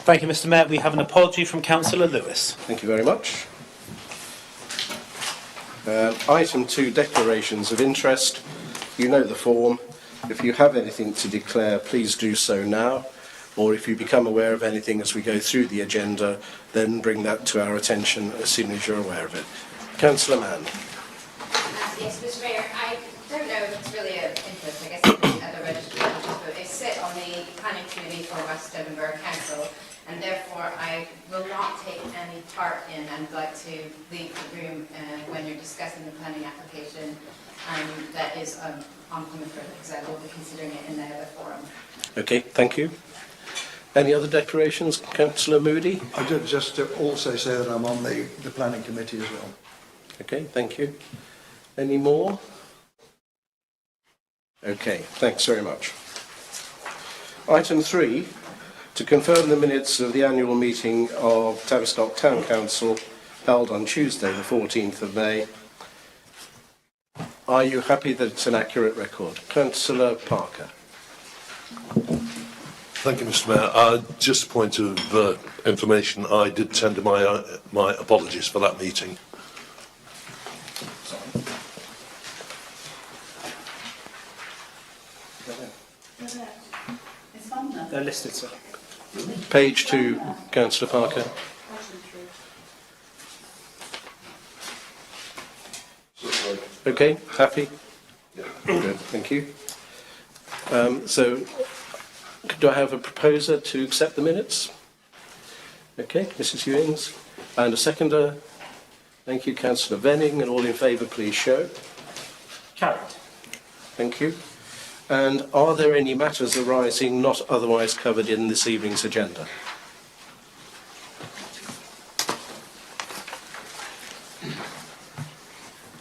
Thank you, Mr. Mayor. We have an apology from Councillor Lewis. Thank you very much. Item 2, declarations of interest. You know the form. If you have anything to declare, please do so now. Or if you become aware of anything as we go through the agenda, then bring that to our attention as soon as you're aware of it. Councillor Mann. Yes, Mr. Mayor, I don't know if it's really of interest. I guess it's at the registered manager, but I sit on the planning committee for West Devon Borough Council, and therefore I will not take any part in and like to leave the room when you're discussing the planning application that is oncoming further, because I will be considering it in the other forum. Okay, thank you. Any other declarations? Councillor Moody? I did just to also say that I'm on the planning committee as well. Okay, thank you. Any more? Okay, thanks very much. Item 3, to confirm the minutes of the annual meeting of Tavistock Town Council held on Tuesday the 14th of May. Are you happy that it's an accurate record? Councillor Parker. Thank you, Mr. Mayor. Just a point of information, I did tender my apologies for that meeting. They're listed, sir. Page 2, Councillor Parker. Okay, happy? Good, thank you. So, do I have a proposer to accept the minutes? Okay, Mrs. Ewings. And a seconder? Thank you, Councillor Venning. And all in favour, please show. Carried. Thank you. And are there any matters arising not otherwise covered in this evening's agenda?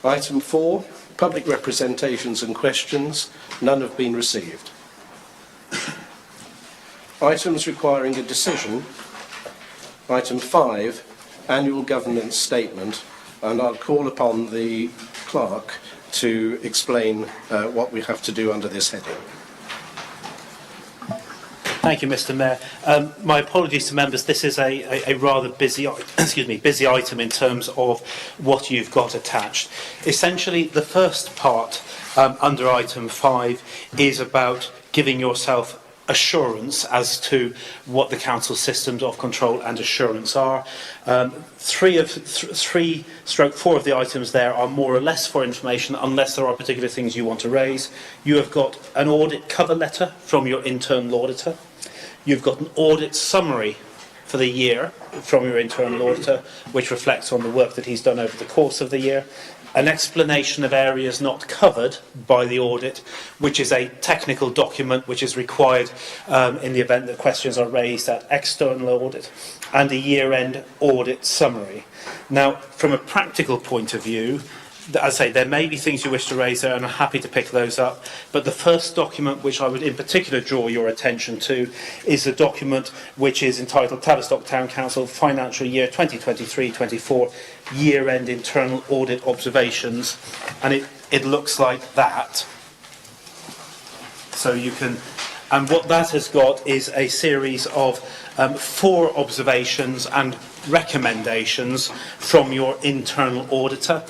Item 4, public representations and questions. None have been received. Items requiring a decision. Item 5, annual governance statement. And I'll call upon the clerk to explain what we have to do under this heading. Thank you, Mr. Mayor. My apologies to members. This is a rather busy item in terms of what you've got attached. Essentially, the first part under item 5 is about giving yourself assurance as to what the council systems of control and assurance are. 4 of the items there are more or less for information, unless there are particular things you want to raise. You have got an audit cover letter from your internal auditor. You've got an audit summary for the year from your internal auditor, which reflects on the work that he's done over the course of the year. An explanation of areas not covered by the audit, which is a technical document which is required in the event that questions are raised at external audit, and a year-end audit summary. Now, from a practical point of view, as I say, there may be things you wish to raise there, and I'm happy to pick those up. But the first document which I would in particular draw your attention to is the document which is entitled Tavistock Town Council Financial Year 2023-24 Year-End Internal Audit Observations. And it looks like that. So you can... And what that has got is a series of 4 observations and recommendations from your internal auditor.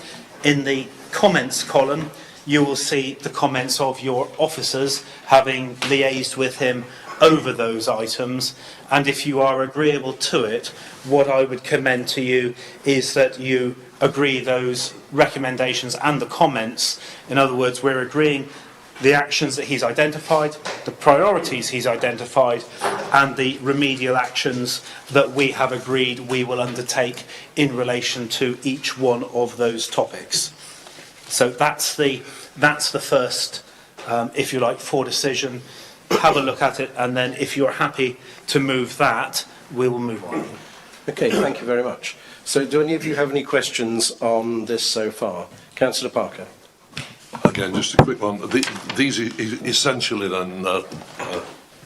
In the comments column, you will see the comments of your officers having liaised with him over those items. And if you are agreeable to it, what I would commend to you is that you agree those recommendations and the comments. In other words, we're agreeing the actions that he's identified, the priorities he's identified, and the remedial actions that we have agreed we will undertake in relation to each one of those topics. So that's the first, if you like, for decision. Have a look at it, and then if you're happy to move that, we will move on. Okay, thank you very much. So do any of you have any questions on this so far? Councillor Parker. Again, just a quick one. These essentially then,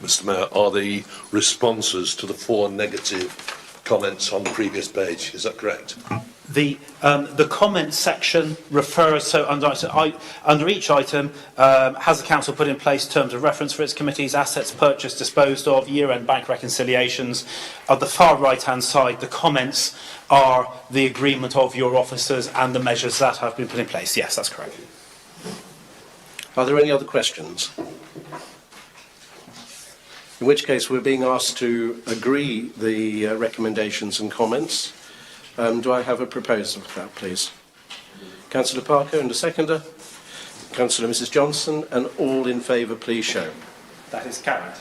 Mr. Mayor, are the responses to the 4 negative comments on the previous page. Is that correct? The comments section refers, so under each item, has the council put in place terms of reference for its committees, assets purchased, disposed of, year-end bank reconciliations. At the far right-hand side, the comments are the agreement of your officers and the measures that have been put in place. Yes, that's correct. Are there any other questions? In which case, we're being asked to agree the recommendations and comments. Do I have a proposal for that, please? Councillor Parker and a seconder. Councillor Mrs Johnson, and all in favour, please show. That is carried.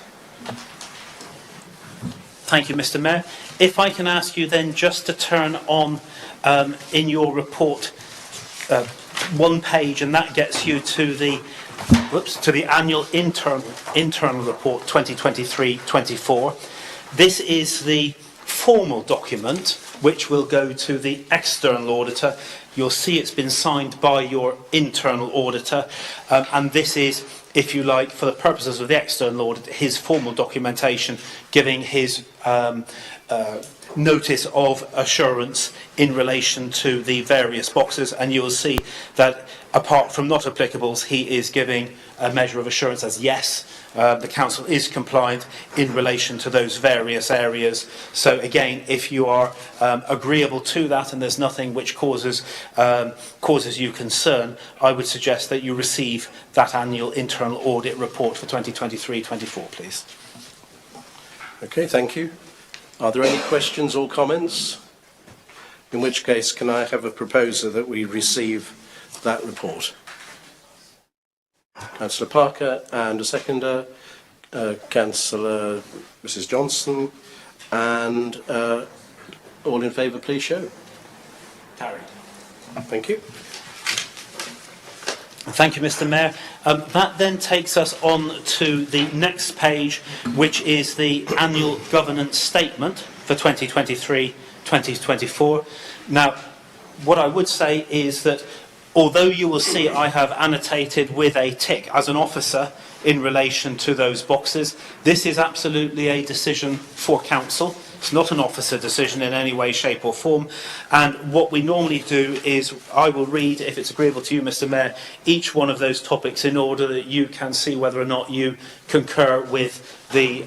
Thank you, Mr. Mayor. If I can ask you then just to turn on in your report one page, and that gets you to the annual internal report 2023-24. This is the formal document which will go to the external auditor. You'll see it's been signed by your internal auditor, and this is, if you like, for the purposes of the external audit, his formal documentation giving his notice of assurance in relation to the various boxes, and you will see that apart from not applicables, he is giving a measure of assurance as yes, the council is compliant in relation to those various areas. So again, if you are agreeable to that and there's nothing which causes you concern, I would suggest that you receive that annual internal audit report for 2023-24, please. Okay, thank you. Are there any questions or comments? In which case, can I have a proposer that we receive that report? Councillor Parker and a seconder, Councillor Mrs Johnson, and all in favour, please show. Carried. Thank you. Thank you, Mr. Mayor. That then takes us on to the next page, which is the annual governance statement for 2023-2024. Now, what I would say is that although you will see I have annotated with a tick as an officer in relation to those boxes, this is absolutely a decision for council. It's not an officer decision in any way, shape or form. And what we normally do is I will read, if it's agreeable to you, Mr. Mayor, each one of those topics in order that you can see whether or not you concur with the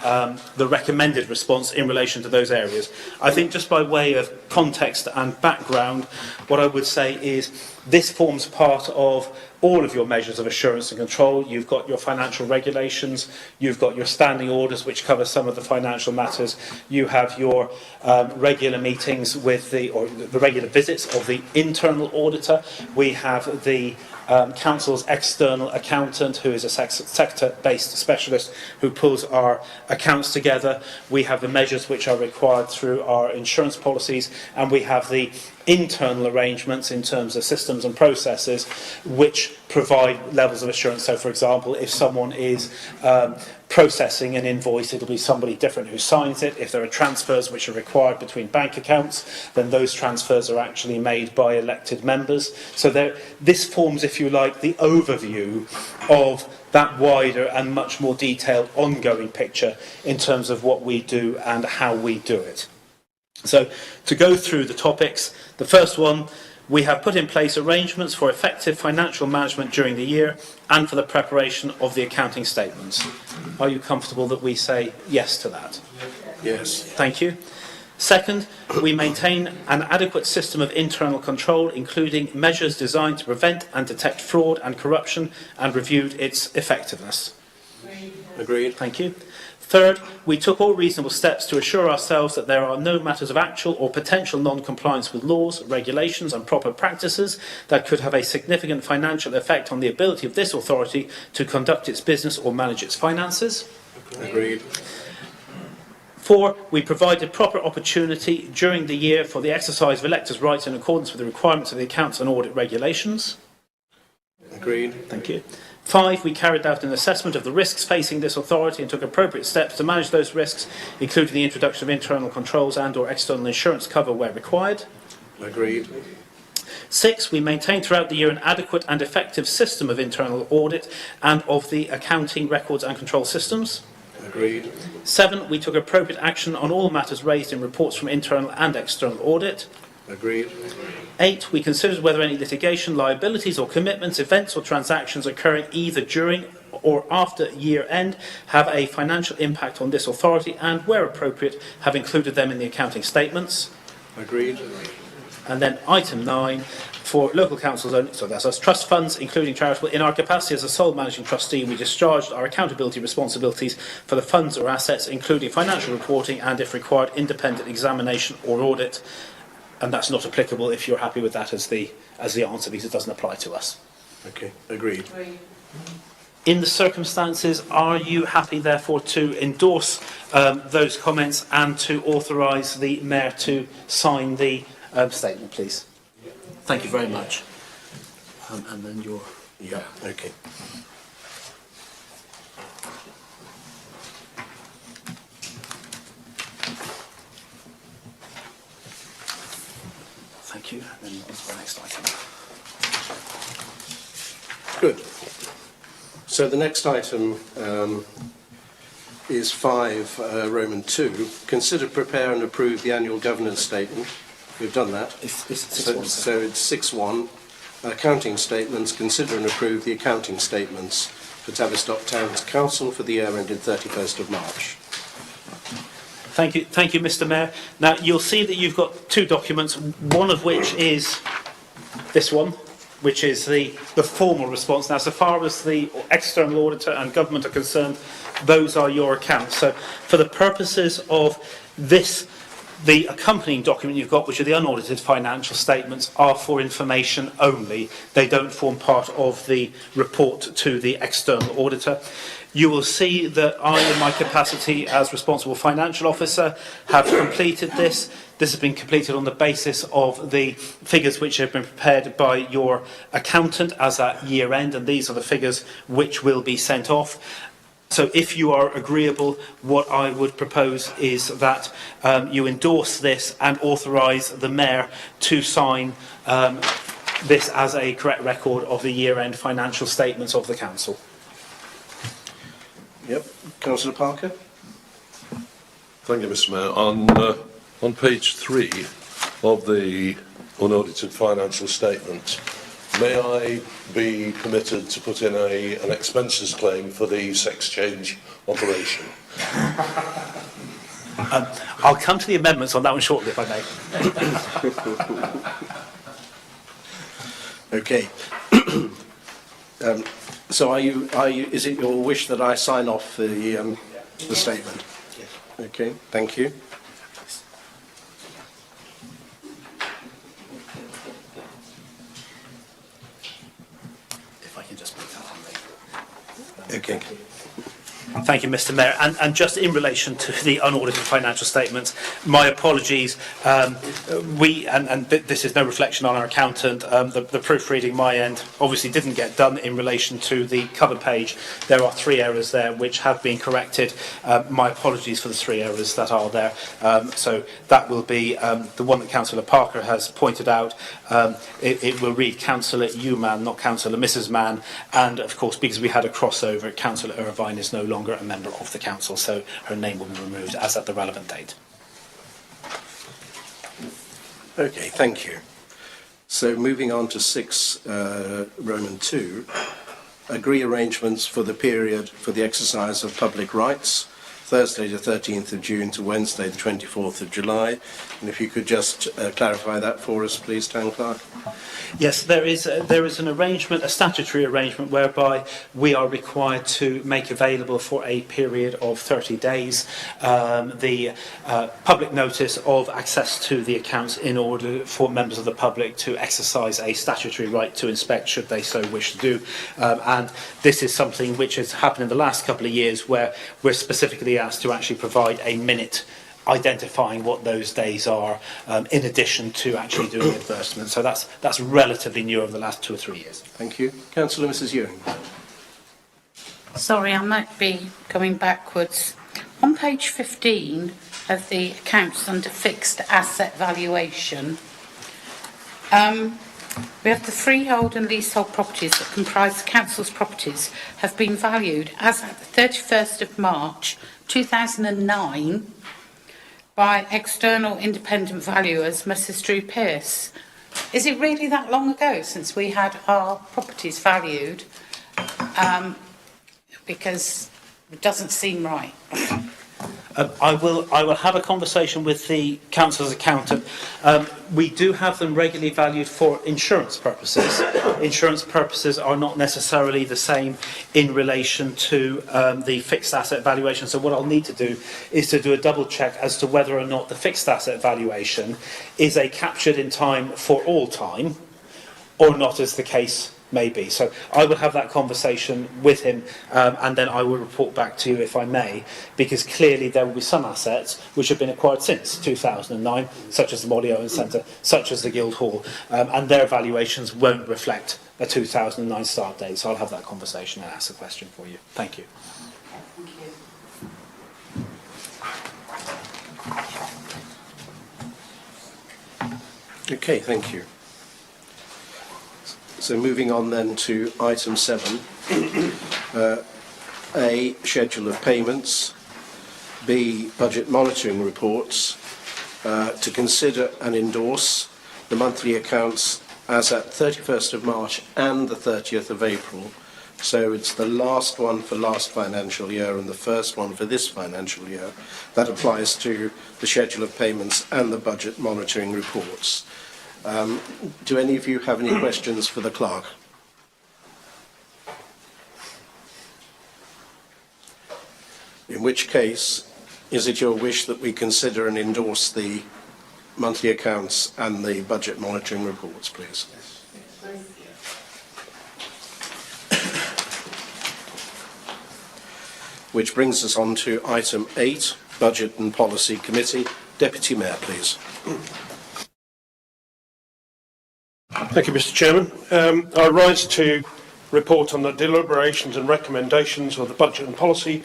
recommended response in relation to those areas. I think just by way of context and background, what I would say is this forms part of all of your measures of assurance and control. You've got your financial regulations, you've got your standing orders which cover some of the financial matters, you have your regular meetings with the regular visits of the internal auditor, we have the council's external accountant, who is a sector-based specialist who pulls our accounts together. We have the measures which are required through our insurance policies, and we have the internal arrangements in terms of systems and processes which provide levels of assurance. So, for example, if someone is processing an invoice, it'll be somebody different who signs it. If there are transfers which are required between bank accounts, then those transfers are actually made by elected members. So this forms, if you like, the overview of that wider and much more detailed ongoing picture in terms of what we do and how we do it. So to go through the topics, the first one, we have put in place arrangements for effective financial management during the year and for the preparation of the accounting statements. Are you comfortable that we say yes to that? Yes. Thank you. Second, we maintain an adequate system of internal control, including measures designed to prevent and detect fraud and corruption, and reviewed its effectiveness. Agreed. Thank you. Third, we took all reasonable steps to assure ourselves that there are no matters of actual or potential non-compliance with laws, regulations and proper practices that could have a significant financial effect on the ability of this authority to conduct its business or manage its finances. Agreed. 4, we provided proper opportunity during the year for the exercise of electors' rights in accordance with the requirements of the accounts and audit regulations. Agreed. Thank you. 5, we carried out an assessment of the risks facing this authority and took appropriate steps to manage those risks, including the introduction of internal controls and or external insurance cover where required. Agreed. 6, we maintained throughout the year an adequate and effective system of internal audit and of the accounting records and control systems. Agreed. 7, we took appropriate action on all matters raised in reports from internal and external audit. Agreed. 8, we considered whether any litigation, liabilities or commitments, events or transactions occurring either during or after year end have a financial impact on this authority and, where appropriate, have included them in the accounting statements. Agreed. And then item 9, for local councils only, so that's us, trust funds, including charitable, in our capacity as a sole managing trustee, we discharged our accountability responsibilities for the funds or assets, including financial reporting and, if required, independent examination or audit. And that's not applicable if you're happy with that as the answer, because it doesn't apply to us. Okay, agreed. In the circumstances, are you happy, therefore, to endorse those comments and to authorise the Mayor to sign the statement, please? Thank you very much. And then your... Yeah, okay. Thank you. And then on to the next item. Good. So the next item is 5, Roman 2. Consider, prepare and approve the annual governance statement. We've done that. It's 6-1. So it's 6.1. Accounting statements. Consider and approve the accounting statements for Tavistock Town Council for the year ended 31st of March. Thank you, Mr. Mayor. Now, you'll see that you've got 2 documents, one of which is this one, which is the formal response. Now, so far as the external auditor and government are concerned, those are your accounts. So for the purposes of this, the accompanying document you've got, which are the unaudited financial statements, are for information only. They don't form part of the report to the external auditor. You will see that I, in my capacity as responsible financial officer, have completed this. This has been completed on the basis of the figures which have been prepared by your accountant as at year end, and these are the figures which will be sent off. So if you are agreeable, what I would propose is that you endorse this and authorise the Mayor to sign this as a correct record of the year-end financial statements of the Council. Yep. Councillor Parker? Thank you, Mr. Mayor. On page 3 of the unaudited financial statement, may I be permitted to put in an expenses claim for the sex change operation? I'll come to the amendments on that one shortly, if I may. Okay. So is it your wish that I sign off the statement? Yes. Okay, thank you. If I can just put that on the... Okay. Thank you, Mr. Mayor. And just in relation to the unaudited financial statements, my apologies. This is no reflection on our accountant. The proofreading my end obviously didn't get done in relation to the cover page. There are 3 errors there which have been corrected. My apologies for the 3 errors that are there. So that will be the one that Councillor Parker has pointed out. It will read Councillor Mann, not Councillor Mrs. Mann. And of course, because we had a crossover, Councillor Irvine is no longer a member of the council, so her name will be removed as at the relevant date. Okay, thank you. So moving on to 6, Roman 2, agree arrangements for the period for the exercise of public rights, Thursday the 13th of June to Wednesday the 24th of July. And if you could just clarify that for us, please, Town Clerk. Yes, there is an arrangement, a statutory arrangement, whereby we are required to make available for a period of 30 days the public notice of access to the accounts in order for members of the public to exercise a statutory right to inspect should they so wish to do. And this is something which has happened in the last couple of years where we're specifically asked to actually provide a minute identifying what those days are, in addition to actually doing advertisements. So that's relatively new over the last 2 or 3 years. Thank you. Councillor Mrs. Ewing. Sorry, I might be going backwards. On page 15 of the accounts under fixed asset valuation, We have the freehold and leasehold properties that comprise the council's properties have been valued as at the 31st of March 2009 by external independent valuers, Messrs Drew Pearce. Is it really that long ago since we had our properties valued? Because it doesn't seem right. I will have a conversation with the council's accountant. We do have them regularly valued for insurance purposes. Insurance purposes are not necessarily the same in relation to the fixed asset valuation. So what I'll need to do is to do a double check as to whether or not the fixed asset valuation is a captured in time for all time or not, as the case may be. So I will have that conversation with him and then I will report back to you if I may, because clearly there will be some assets which have been acquired since 2009, such as the Molly Owen Centre, such as the Guildhall, and their valuations won't reflect a 2009 start date. So I'll have that conversation and ask the question for you. Thank you. Okay, thank you. So moving on then to item 7, A, schedule of payments, B, budget monitoring reports, to consider and endorse the monthly accounts as at 31st of March and the 30th of April. So it's the last one for last financial year and the first one for this financial year. That applies to the schedule of payments and the budget monitoring reports. Do any of you have any questions for the clerk? In which case, is it your wish that we consider and endorse the monthly accounts and the budget monitoring reports, please? Which brings us on to item 8, Budget and Policy Committee. Deputy Mayor, please. Thank you, Mr. Chairman. I rise to report on the deliberations and recommendations of the Budget and Policy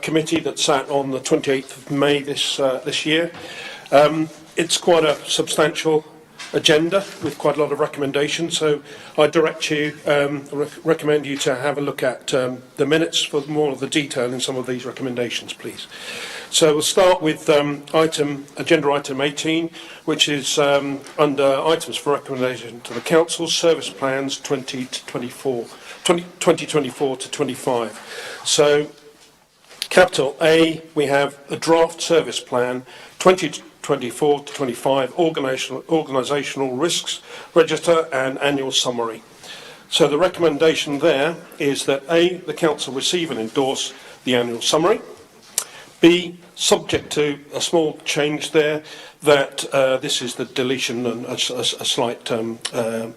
Committee that sat on the 28th of May this year. It's quite a substantial agenda with quite a lot of recommendations, so I direct you, recommend you to have a look at the minutes for more of the detail in some of these recommendations, please. So we'll start with agenda item 18, which is under items for recommendation to the Council, Service Plans 2024 to 25. So, capital A, we have a draft service plan 2024 to 25, organisational risks register and annual summary. So the recommendation there is that A, the Council receive and endorse the annual summary. B, subject to a small change there, that this is the deletion and a slight error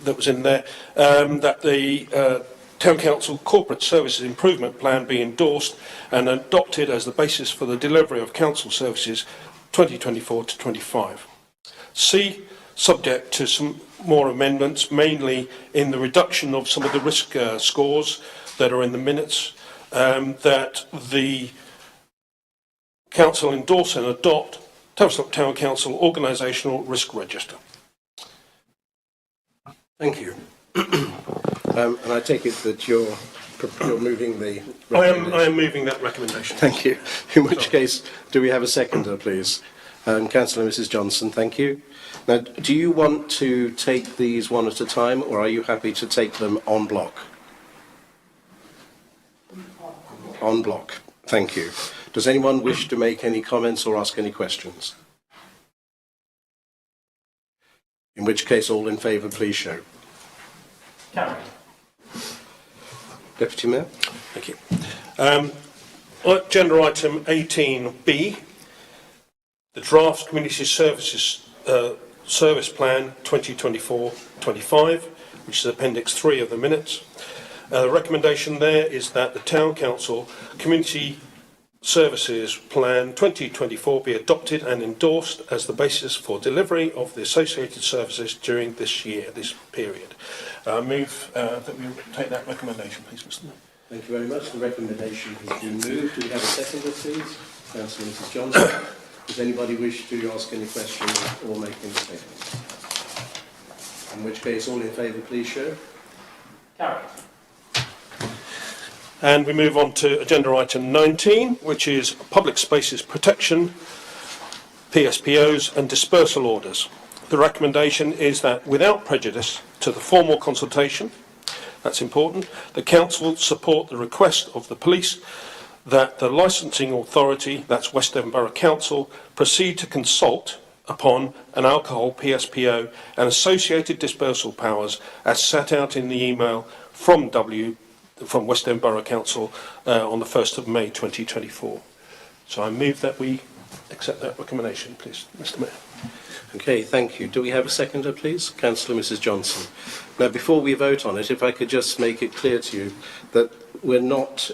that was in there, that the Town Council Corporate Services Improvement Plan be endorsed and adopted as the basis for the delivery of council services 2024 to 25. C, subject to some more amendments, mainly in the reduction of some of the risk scores that are in the minutes, that the Council endorse and adopt Tavistock Town Council Organisational Risk Register. Thank you. And I take it that you're moving the I am moving that recommendation. Thank you. In which case, do we have a seconder, please? Councillor Mrs Johnson, thank you. Now, do you want to take these one at a time, or are you happy to take them en bloc? En bloc. Thank you. Does anyone wish to make any comments or ask any questions? In which case, all in favour, please show. Carry. Deputy Mayor. Thank you. Agenda item 18B, the draft Community Services Service Plan 2024-25, which is Appendix 3 of the minutes. The recommendation there is that the Town Council Community Services Plan 2024 be adopted and endorsed as the basis for delivery of the associated services during this period. Move that we take that recommendation, please, Mr. Mayor. Thank you very much. The recommendation has been moved. Do we have a seconder, please? Councillor Mrs Johnson. Does anybody wish to ask any questions or make any statements? In which case, all in favour, please show. Carried. And we move on to agenda item 19, which is public spaces protection, PSPOs and dispersal orders. The recommendation is that without prejudice to the formal consultation, that's important, the council support the request of the police that the licensing authority, that's West Devon Borough Council, proceed to consult upon an alcohol PSPO and associated dispersal powers as set out in the email from West Devon Borough Council on the 1st of May 2024. So I move that we accept that recommendation, please, Mr. Mayor. Okay, thank you. Do we have a seconder, please? Councillor Mrs Johnson. Now, before we vote on it, if I could just make it clear to you that we're not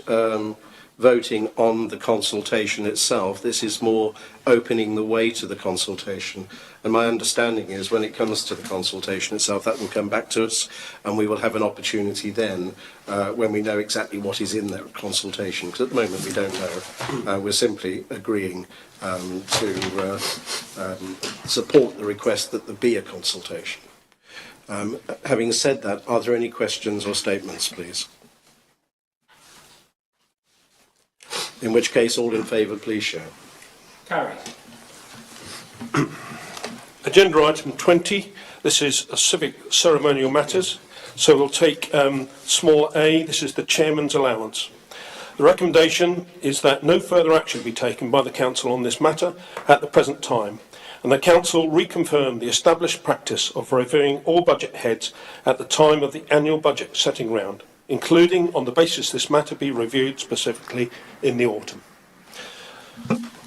voting on the consultation itself. This is more opening the way to the consultation. And my understanding is when it comes to the consultation itself, that will come back to us and we will have an opportunity then when we know exactly what is in that consultation. Because at the moment we don't know. We're simply agreeing to support the request that there be a consultation. Having said that, are there any questions or statements, please? In which case, all in favour, please show. Carried. Agenda item 20, this is a civic ceremonial matters. So we'll take small a, this is the chairman's allowance. The recommendation is that no further action be taken by the council on this matter at the present time, and the council reconfirm the established practice of reviewing all budget heads at the time of the annual budget setting round, including on the basis this matter be reviewed specifically in the autumn.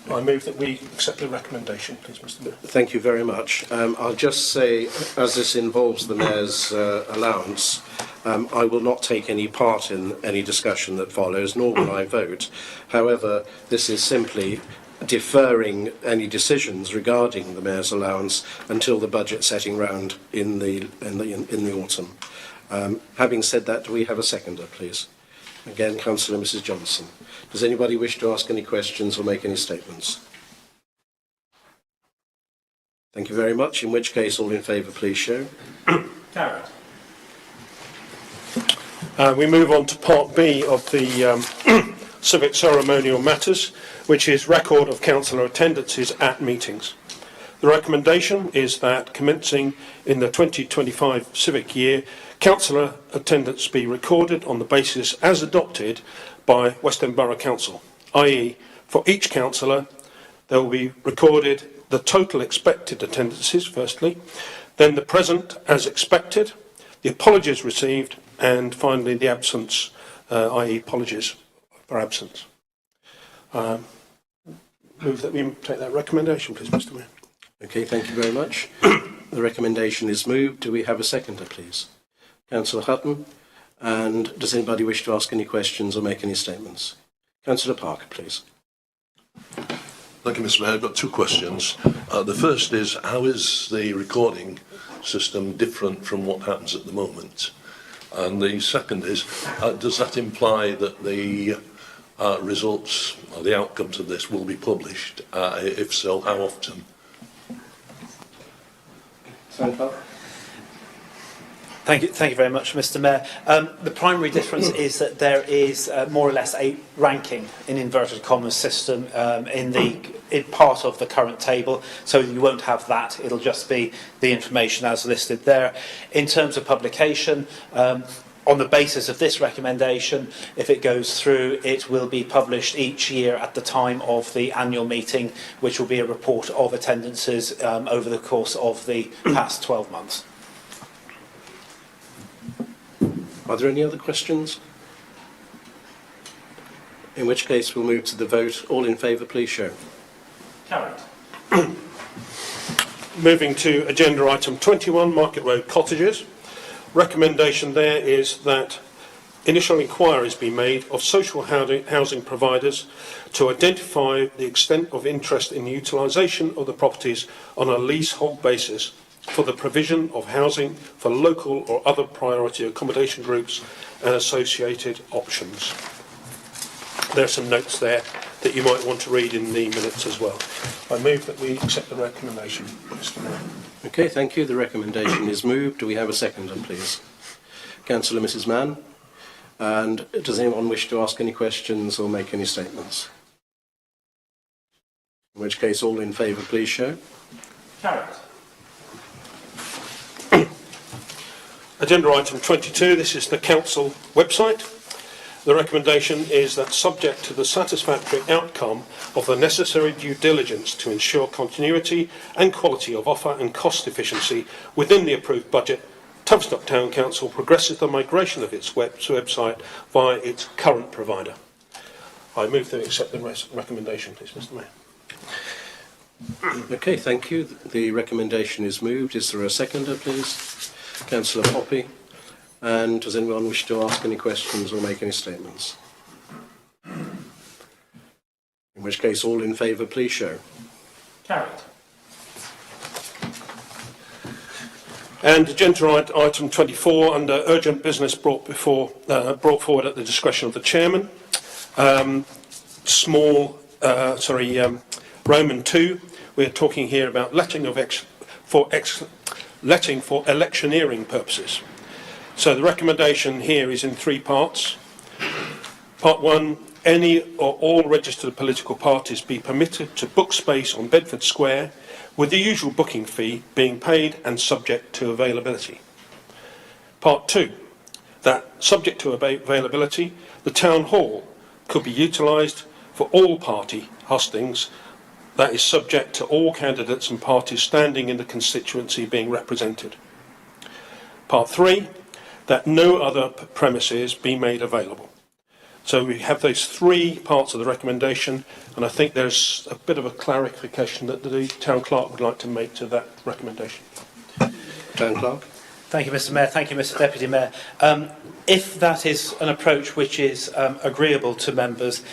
I move that we accept the recommendation, please, Mr. Mayor. Thank you very much. I'll just say, as this involves the Mayor's allowance, I will not take any part in any discussion that follows, nor will I vote. However, this is simply deferring any decisions regarding the Mayor's allowance until the budget setting round in the autumn. Having said that, do we have a seconder, please? Again, Councillor Mrs Johnson. Does anybody wish to ask any questions or make any statements? Thank you very much. In which case, all in favour, please show. Carried. We move on to part B of the civic ceremonial matters, which is record of councillor attendances at meetings. The recommendation is that commencing in the 2025 civic year, councillor attendance be recorded on the basis as adopted by West End Borough Council, i.e. for each councillor there will be recorded the total expected attendances firstly, then the present as expected, the apologies received, and finally the absence, i.e. apologies for absence. Move that we take that recommendation, please, Mr. Mayor. Okay, thank you very much. The recommendation is moved. Do we have a seconder, please? Councillor Hutton. And does anybody wish to ask any questions or make any statements? Councillor Parker, please. Thank you, Mr. Mayor. I've got two questions. The first is, how is the recording system different from what happens at the moment? And the second is, does that imply that the results or the outcomes of this will be published? If so, how often? Thank you very much, Mr. Mayor. The primary difference is that there is more or less a ranking in inverted commas system in part of the current table, so you won't have that. It'll just be the information as listed there. In terms of publication, on the basis of this recommendation, if it goes through, it will be published each year at the time of the annual meeting, which will be a report of attendances over the course of the past 12 months. Are there any other questions? In which case we'll move to the vote. All in favour, please show. Carried. Moving to agenda item 21, Market Road Cottages. Recommendation there is that initial inquiries be made of social housing providers to identify the extent of interest in the utilisation of the properties on a leasehold basis for the provision of housing for local or other priority accommodation groups and associated options. There are some notes there that you might want to read in the minutes as well. I move that we accept the recommendation, Mr Mayor. Okay, thank you. The recommendation is moved. Do we have a seconder, please? Councillor Mrs Mann. And does anyone wish to ask any questions or make any statements? In which case, all in favour, please show. Carried. Agenda item 22, this is the council website. The recommendation is that, subject to the satisfactory outcome of the necessary due diligence to ensure continuity and quality of offer and cost efficiency within the approved budget, Tavistock Town Council progresses the migration of its website via its current provider. I move to accept the recommendation, please, Mr Mayor. Okay, thank you. The recommendation is moved. Is there a seconder, please? Councillor Poppy. And does anyone wish to ask any questions or make any statements? In which case, all in favour, please show. Carried. And agenda item 24, under urgent business brought forward at the discretion of the chairman. Roman 2. We are talking here about letting for electioneering purposes. So the recommendation here is in 3 parts. Part 1, any or all registered political parties be permitted to book space on Bedford Square, with the usual booking fee being paid and subject to availability. Part 2, that subject to availability, the town hall could be utilised for all party hustings, that is subject to all candidates and parties standing in the constituency being represented. Part 3, that no other premises be made available. So we have those 3 parts of the recommendation, and I think there's a bit of a clarification that the Town Clerk would like to make to that recommendation. Town Clerk. Thank you, Mr Mayor. Thank you, Mr Deputy Mayor. If that is an approach which is agreeable to members,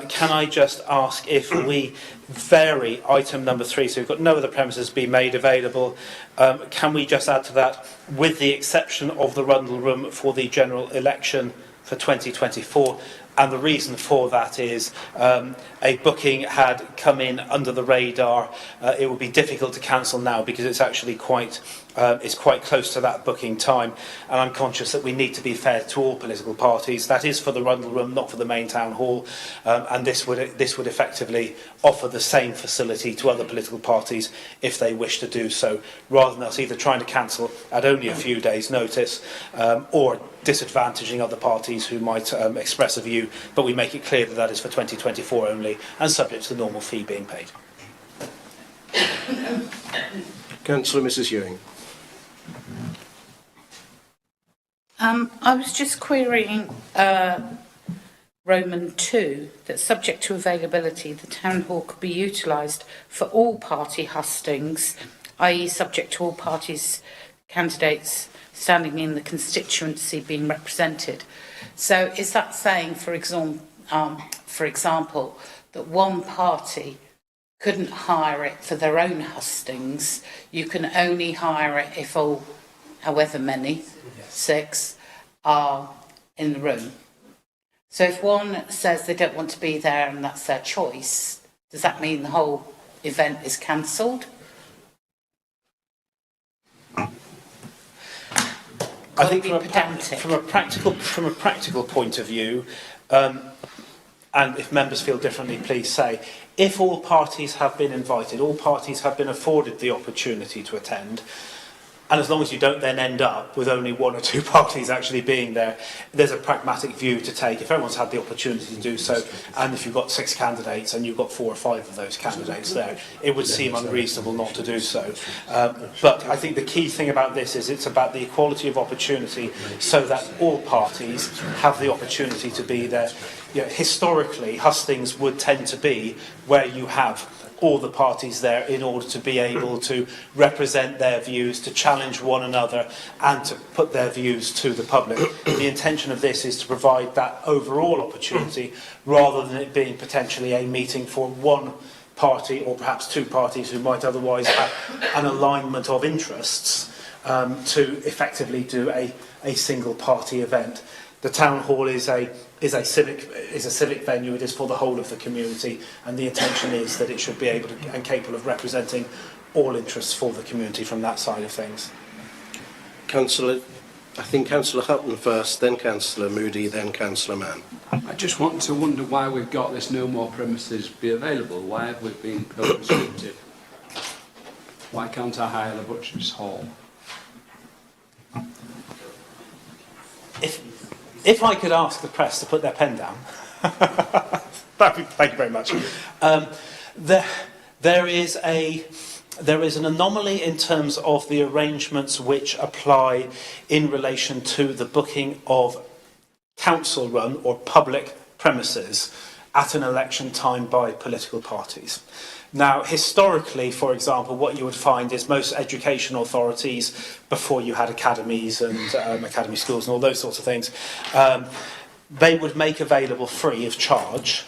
can I just ask if we vary item number 3, so we've got no other premises being made available, can we just add to that, with the exception of the Rundle Room for the general election for 2024, and the reason for that is a booking had come in under the radar. It would be difficult to cancel now because it's actually quite close to that booking time, and I'm conscious that we need to be fair to all political parties. That is for the Rundle Room, not for the main town hall, and this would effectively offer the same facility to other political parties if they wish to do so, rather than us either trying to cancel at only a few days' notice or disadvantaging other parties who might express a view, but we make it clear that that is for 2024 only and subject to the normal fee being paid. Councillor Mrs Ewing. I was just querying Roman 2, that subject to availability, the town hall could be utilised for all party hustings, i.e. subject to all parties, candidates standing in the constituency being represented. So is that saying, for example, that one party couldn't hire it for their own hustings? You can only hire it if all, however many, 6, are in the room. So if one says they don't want to be there and that's their choice, does that mean the whole event is cancelled? I think from a practical point of view, and if members feel differently, please say, if all parties have been invited, all parties have been afforded the opportunity to attend, and as long as you don't then end up with only 1 or 2 parties actually being there, there's a pragmatic view to take. If everyone's had the opportunity to do so, and if you've got 6 candidates and you've got 4 or 5 of those candidates there, it would seem unreasonable not to do so. But I think the key thing about this is it's about the equality of opportunity so that all parties have the opportunity to be there. You know, historically, hustings would tend to be where you have all the parties there in order to be able to represent their views, to challenge one another and to put their views to the public. The intention of this is to provide that overall opportunity rather than it being potentially a meeting for one party or perhaps 2 parties who might otherwise have an alignment of interests to effectively do a single party event. The town hall is a civic venue. It is for the whole of the community, and the intention is that it should be able to and capable of representing all interests for the community from that side of things. Councillor, I think Councillor Hutton first, then Councillor Moody, then Councillor Mann. I just want to wonder why we've got this no more premises be available. Why have we been restricted? Why can't I hire the butcher's hall? If I could ask the press to put their pen down, thank you very much. There is an anomaly in terms of the arrangements which apply in relation to the booking of council-run or public premises at an election time by political parties. Now, historically, for example, what you would find is most education authorities, before you had academies and academy schools and all those sorts of things, they would make available free of charge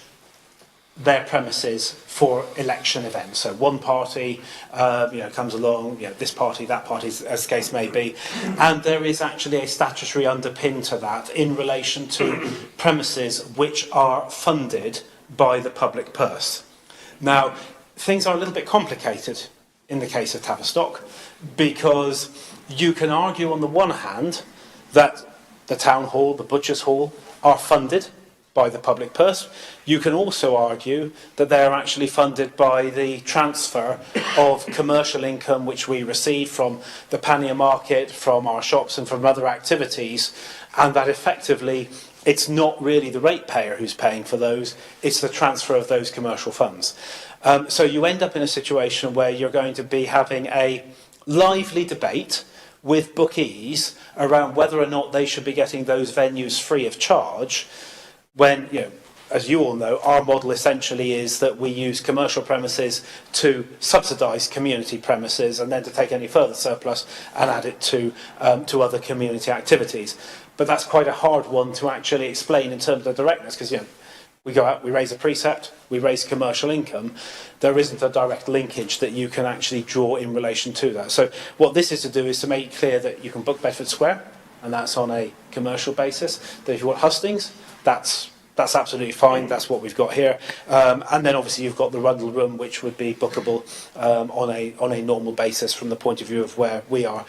their premises for election events. So one party, comes along, this party, that party, as the case may be, and there is actually a statutory underpin to that in relation to premises which are funded by the public purse. Now, things are a little bit complicated in the case of Tavistock, because you can argue on the one hand that the town hall, the butcher's hall, are funded by the public purse. You can also argue that they are actually funded by the transfer of commercial income which we receive from the pannier market, from our shops and from other activities, and that effectively it's not really the ratepayer who's paying for those, it's the transfer of those commercial funds. So you end up in a situation where you're going to be having a lively debate with bookies around whether or not they should be getting those venues free of charge, when, as you all know, our model essentially is that we use commercial premises to subsidise community premises and then to take any further surplus and add it to other community activities. But that's quite a hard one to actually explain in terms of directness, because we go out, we raise a precept, we raise commercial income. There isn't a direct linkage that you can actually draw in relation to that. So what this is to do is to make it clear that you can book Bedford Square, and that's on a commercial basis. That if you want hustings, that's absolutely fine. That's what we've got here. And then obviously you've got the Rundle Room, which would be bookable on a normal basis from the point of view of where we are.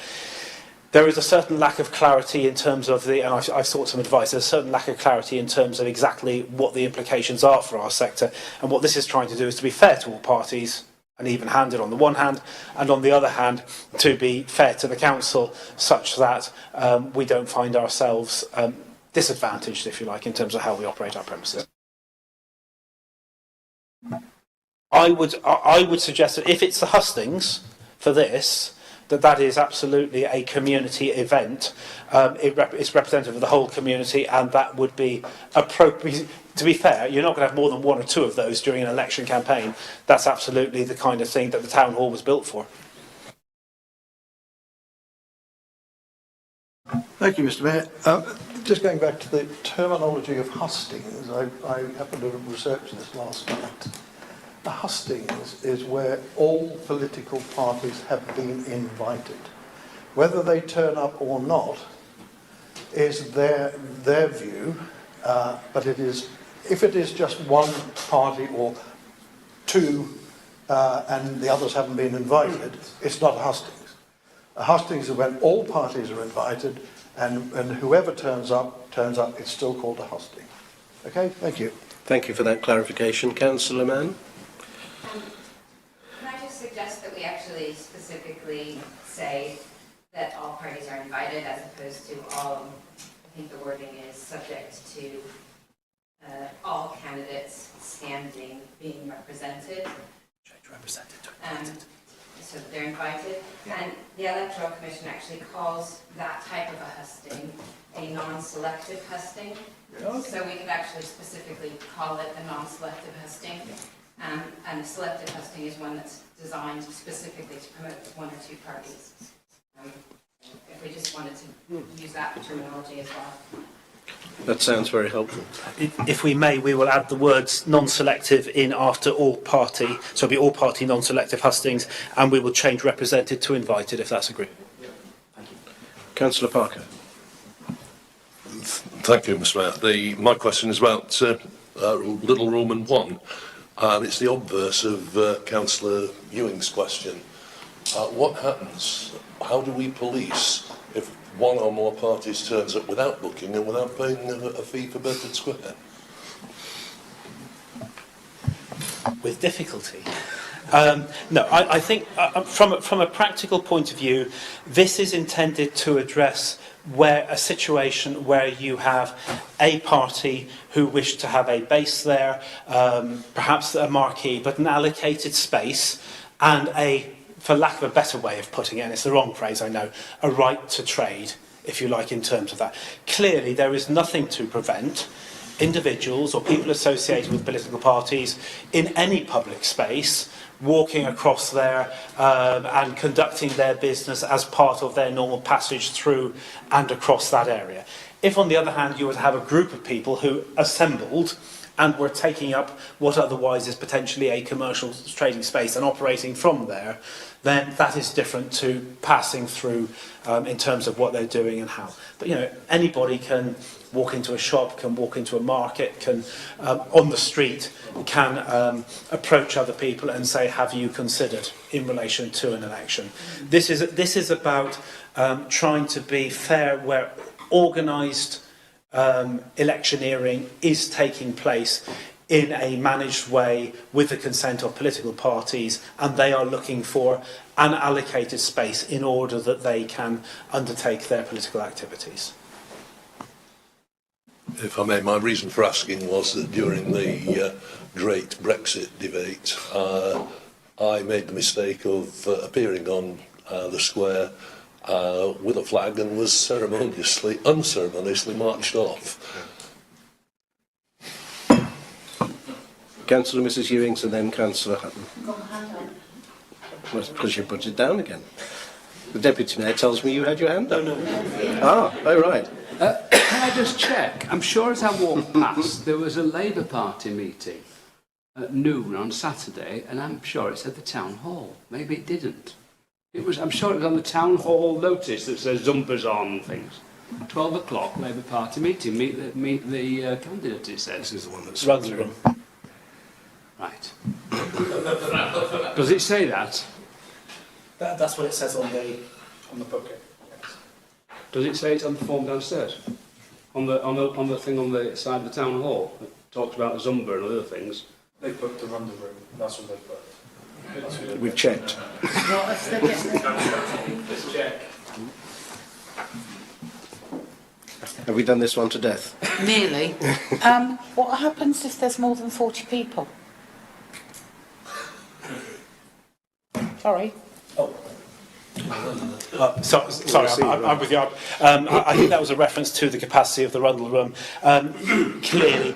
There is a certain lack of clarity in terms of and I've sought some advice, there's a certain lack of clarity in terms of exactly what the implications are for our sector. And what this is trying to do is to be fair to all parties and even-handed on the one hand, and on the other hand, to be fair to the council, such that we don't find ourselves disadvantaged, if you like, in terms of how we operate our premises. I would suggest that if it's the hustings for this, that is absolutely a community event. It's representative of the whole community, and that would be appropriate. To be fair, you're not going to have more than one or two of those during an election campaign. That's absolutely the kind of thing that the town hall was built for. Thank you, Mr. Mayor. Just going back to the terminology of hustings, I happened to research this last night. A hustings is where all political parties have been invited. Whether they turn up or not is their view, but it is, if it is just one party or two and the others haven't been invited, it's not a hustings. A hustings is when all parties are invited, and whoever turns up, it's still called a husting. Okay, thank you. Thank you for that clarification. Councillor Mann? Can I just suggest that we actually specifically say that all parties are invited as opposed to all, I think the wording is subject to all candidates standing being represented. So they're invited. And the Electoral Commission actually calls that type of a husting a non-selective husting. So we could actually specifically call it a non-selective husting. And a selective husting is one that's designed specifically to promote one or two parties. If we just wanted to use that terminology as well. That sounds very helpful. If we may, we will add the words non-selective in after all party, so it'll be all party non-selective hustings, and we will change represented to invited if that's agreed. Councillor Parker? Thank you, Mr Mayor. My question is about Little Roman 1. It's the obverse of Councillor Ewing's question. What happens? How do we police if one or more parties turns up without booking and without paying a fee for Bedford Square? With difficulty. No, I think from a practical point of view, this is intended to address where a situation where you have a party who wish to have a base there, perhaps a marquee, but an allocated space and for lack of a better way of putting it, and it's the wrong phrase, I know, a right to trade, if you like, in terms of that. Clearly, there is nothing to prevent individuals or people associated with political parties in any public space walking across there and conducting their business as part of their normal passage through and across that area. If, on the other hand, you would have a group of people who assembled and were taking up what otherwise is potentially a commercial trading space and operating from there, then that is different to passing through in terms of what they're doing and how. But, you know, anybody can walk into a shop, can walk into a market, can, on the street, can approach other people and say, have you considered in relation to an election? This is about trying to be fair where organised electioneering is taking place in a managed way with the consent of political parties, and they are looking for an allocated space in order that they can undertake their political activities. If I may, my reason for asking was that during the great Brexit debate, I made the mistake of appearing on the square with a flag and was unceremoniously marched off. Councillor Mrs Ewings and then Councillor Hutton. Well, because you put it down again. The Deputy Mayor tells me you had your hand up. No. Ah, oh right. Can I just check? I'm sure as I walked past, there was a Labour Party meeting at noon on Saturday, and I'm sure it said the Town Hall. Maybe it didn't. I'm sure it was on the Town Hall notice that says Zumpers on and things. 12 o'clock, Labour Party meeting. Meet the candidate, it says. This is the one that's Rutherham. Right. Does it say that? That's what it says on the booklet. Does it say it on the form downstairs? On the thing on the side of the Town Hall that talks about Zumba and other things? They put the Rundle Room. That's what they put. We've checked. Let's check. Have we done this one to death? Nearly. What happens if there's more than 40 people? Sorry. Sorry, I'm with you. I think that was a reference to the capacity of the Rundle Room. Clearly,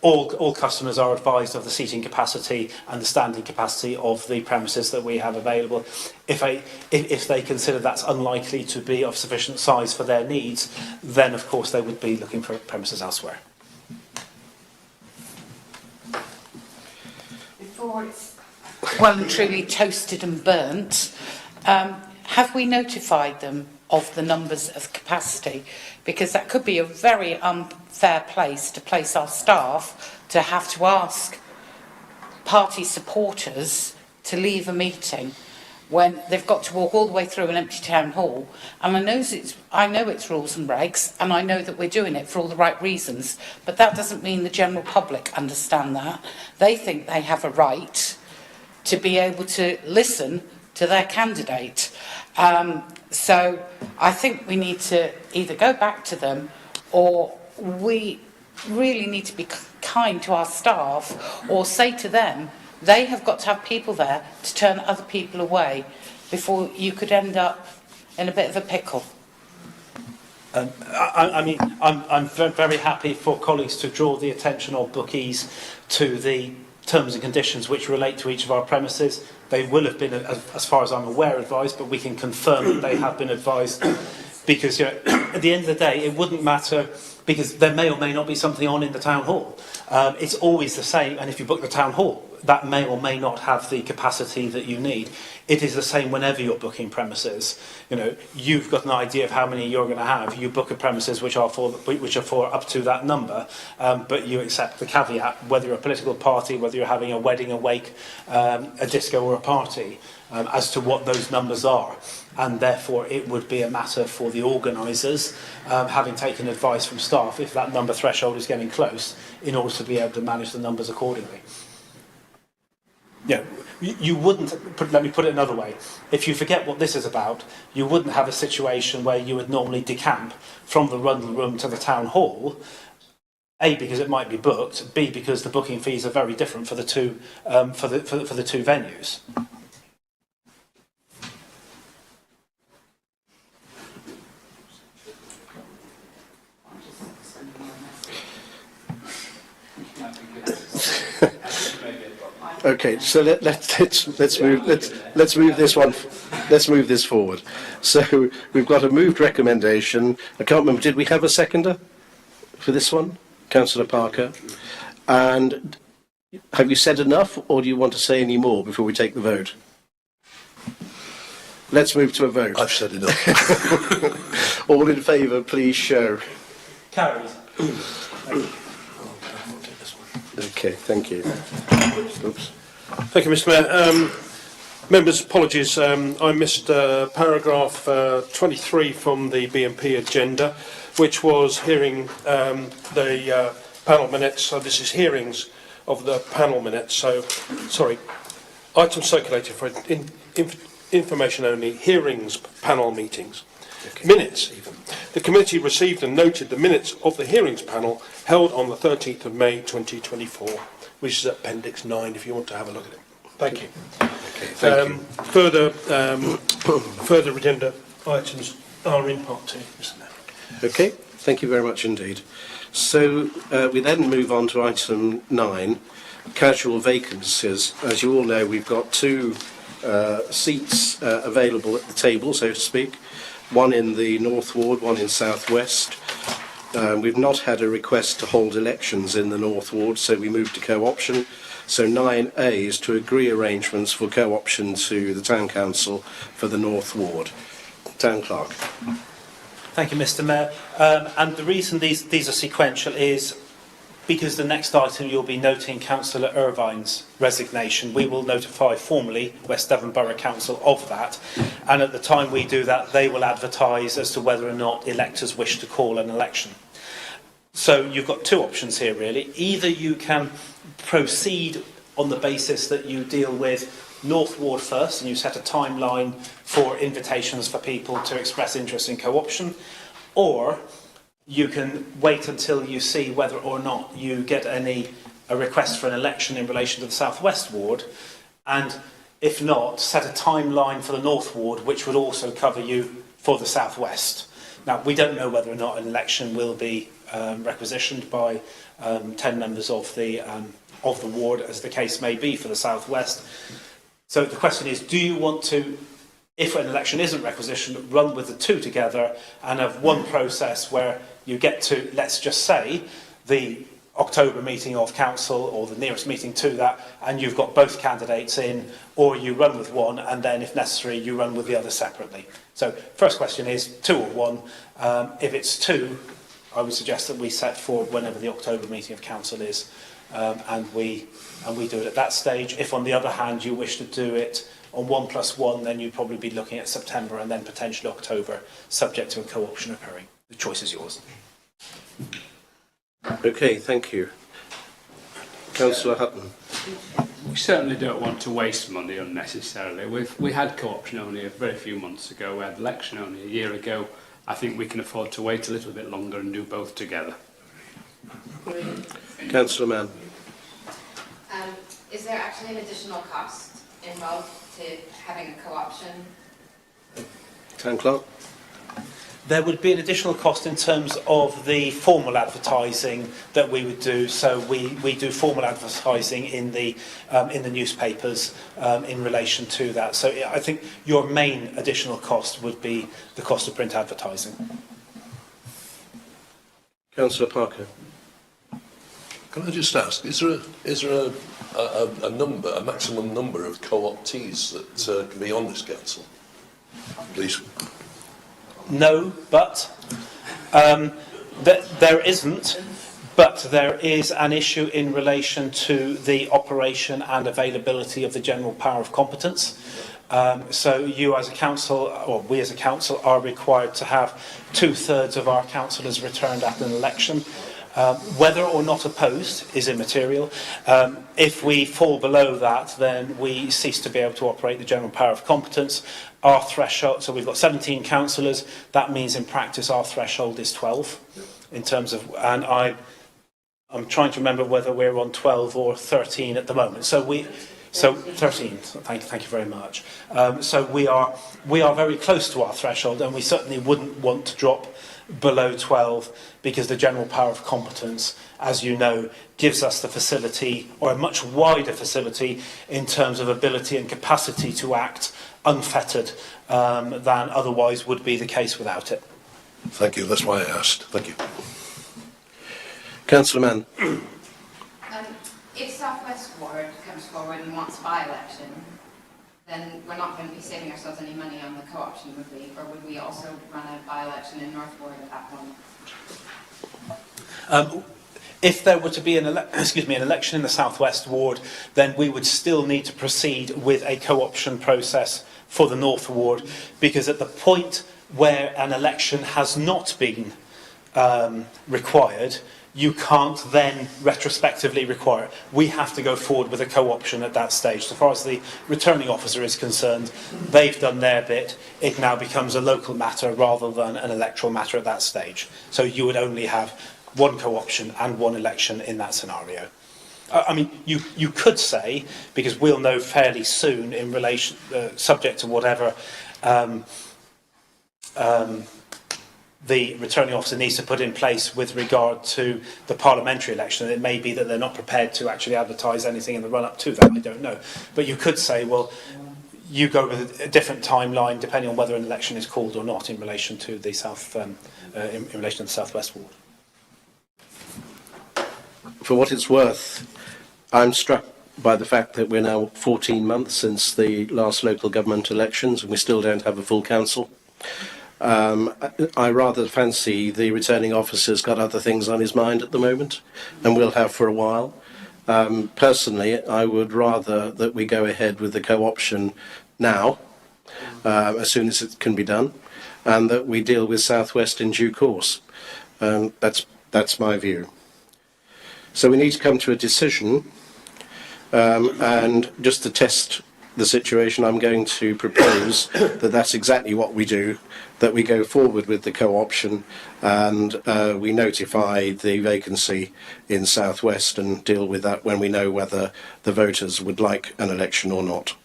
all customers are advised of the seating capacity and the standing capacity of the premises that we have available. If they consider that's unlikely to be of sufficient size for their needs, then of course they would be looking for premises elsewhere. Before it's well and truly toasted and burnt, have we notified them of the numbers of capacity? Because that could be a very unfair place to place our staff to have to ask party supporters to leave a meeting when they've got to walk all the way through an empty town hall. And I know it's rules and regs, and I know that we're doing it for all the right reasons, but that doesn't mean the general public understand that. They think they have a right to be able to listen to their candidate. So I think we need to either go back to them, or we really need to be kind to our staff, or say to them, they have got to have people there to turn other people away before you could end up in a bit of a pickle. I'm very happy for colleagues to draw the attention of bookies to the terms and conditions which relate to each of our premises. They will have been, as far as I'm aware, advised, but we can confirm that they have been advised, because at the end of the day, it wouldn't matter, because there may or may not be something on in the town hall. It's always the same, and if you book the town hall, that may or may not have the capacity that you need. It is the same whenever you're booking premises. You know, you've got an idea of how many you're going to have. You book a premises which are for up to that number, but you accept the caveat, whether you're a political party, whether you're having a wedding, a wake, a disco or a party, as to what those numbers are. And therefore it would be a matter for the organisers, having taken advice from staff, if that number threshold is getting close, in order to be able to manage the numbers accordingly. Yeah, you wouldn't, let me put it another way, if you forget what this is about, you wouldn't have a situation where you would normally decamp from the Rundle Room to the Town Hall, A, because it might be booked, B, because the booking fees are very different for the two, for the two venues. Okay, so let's move this forward. So we've got a moved recommendation. I can't remember. Did we have a seconder for this one, Councillor Parker? And have you said enough, or do you want to say any more before we take the vote? Let's move to a vote. I've said enough. All in favour, please show. Carries. Okay, thank you. Oops. Thank you, Mr Mayor. Members, apologies, I missed paragraph 23 from the BNP agenda, which was hearing the panel minutes. So this is hearings of the panel minutes. So, sorry, items circulated for information only, hearings, panel meetings. Okay. Minutes, even. The committee received and noted the minutes of the hearings panel held on the 13th of May 2024, which is Appendix 9, if you want to have a look at it. Thank you. Okay, thank you. Further agenda items are in part 2, Mr Mayor. Okay, thank you very much indeed. So we then move on to item 9, casual vacancies. As you all know, we've got two seats available at the table, so to speak. One in the North Ward, one in South West. We've not had a request to hold elections in the North Ward, so we move to co-option. So 9A is to agree arrangements for co-option to the Town Council for the North Ward. Town Clerk. Thank you, Mr Mayor. And the reason these are sequential is because the next item you'll be noting Councillor Irvine's resignation. We will notify formally West Devon Borough Council of that, and at the time we do that they will advertise as to whether or not electors wish to call an election. So you've got two options here really. Either you can proceed on the basis that you deal with North Ward first and you set a timeline for invitations for people to express interest in co-option, or you can wait until you see whether or not you get a request for an election in relation to the South West Ward, and if not, set a timeline for the North Ward, which would also cover you for the South West. Now, we don't know whether or not an election will be requisitioned by 10 members of the ward, as the case may be for the South West. So the question is, do you want to, if an election isn't requisitioned, run with the two together and have one process where you get to, let's just say, the October meeting of council or the nearest meeting to that, and you've got both candidates in, or you run with one and then, if necessary, you run with the other separately. So first question is 2 or 1. If it's 2, I would suggest that we set forward whenever the October meeting of council is, and we do it at that stage. If on the other hand you wish to do it on 1+1, then you'd probably be looking at September and then potentially October, subject to a co-option occurring. The choice is yours. Okay, thank you. Councillor Hutton. We certainly don't want to waste money unnecessarily. We had co-option only a very few months ago. We had election only a year ago. I think we can afford to wait a little bit longer and do both together. Councillor Mann. Is there actually an additional cost involved to having a co-option? Town Clerk. There would be an additional cost in terms of the formal advertising that we would do. So we do formal advertising in the newspapers in relation to that. So I think your main additional cost would be the cost of print advertising. Councillor Parker. Can I just ask, is there a number, a maximum number of co-optees that can be on this council? Please. No, but there isn't. But there is an issue in relation to the operation and availability of the general power of competence. So you as a council, or we as a council, are required to have 2/3 of our councillors returned at an election. Whether or not opposed is immaterial. If we fall below that, then we cease to be able to operate the general power of competence. Our threshold, so we've got 17 councillors, that means in practice our threshold is 12 in terms of, and I'm trying to remember whether we're on 12 or 13 at the moment. So 13. Thank you very much. So we are very close to our threshold, and we certainly wouldn't want to drop below 12 because the general power of competence, as you know, gives us the facility, or a much wider facility, in terms of ability and capacity to act unfettered than otherwise would be the case without it. Thank you. That's why I asked. Thank you. Councillor Mann. If South West Ward comes forward and wants a by-election, then we're not going to be saving ourselves any money on the co-option, would we? Or would we also run a by-election in North Ward at that point? If there were to be an election in the South West Ward, then we would still need to proceed with a co-option process for the North Ward, because at the point where an election has not been required, you can't then retrospectively require it. We have to go forward with a co-option at that stage. So far as the returning officer is concerned, they've done their bit. It now becomes a local matter rather than an electoral matter at that stage. So you would only have one co-option and one election in that scenario. I mean, you could say, because we'll know fairly soon in relation, subject to whatever the returning officer needs to put in place with regard to the parliamentary election. It may be that they're not prepared to actually advertise anything in the run-up to that, I don't know. But you could say, well, you go with a different timeline depending on whether an election is called or not in relation to the in relation to the South West Ward. For what it's worth, I'm struck by the fact that we're now 14 months since the last local government elections and we still don't have a full council. I rather fancy the returning officer's got other things on his mind at the moment, and will have for a while. Personally, I would rather that we go ahead with the co-option now, as soon as it can be done, and that we deal with South West in due course. That's my view. So we need to come to a decision, and just to test the situation, I'm going to propose that that's exactly what we do, that we go forward with the co-option and we notify the vacancy in South West and deal with that when we know whether the voters would like an election or not.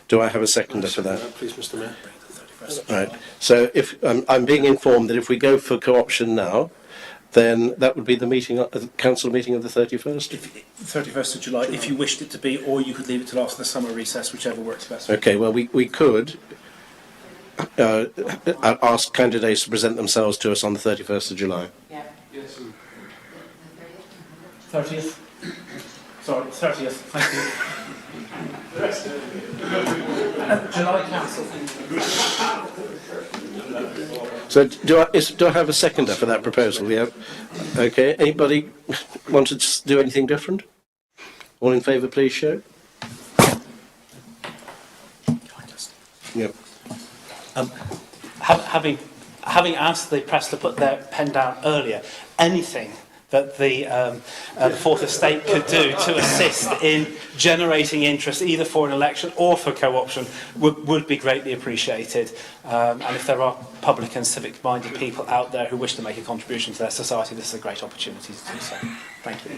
Do I have a seconder for that? Please, Mr. Mayor. Right. So if I'm being informed that if we go for co-option now, then that would be the meeting, council meeting of the 31st? 31st of July, if you wished it to be, or you could leave it till after the summer recess, whichever works best. Okay, well, we could ask candidates to present themselves to us on the 31st of July. Yeah. Yes. 30th? Sorry, 30th, thank you. July Council. So do I have a seconder for that proposal? We have. Okay. Anybody want to do anything different? All in favour, please show. Yep. Having asked the press to put their pen down earlier, anything that the Fourth Estate could do to assist in generating interest, either for an election or for co-option, would be greatly appreciated. And if there are public and civic-minded people out there who wish to make a contribution to their society, this is a great opportunity to do so. Thank you.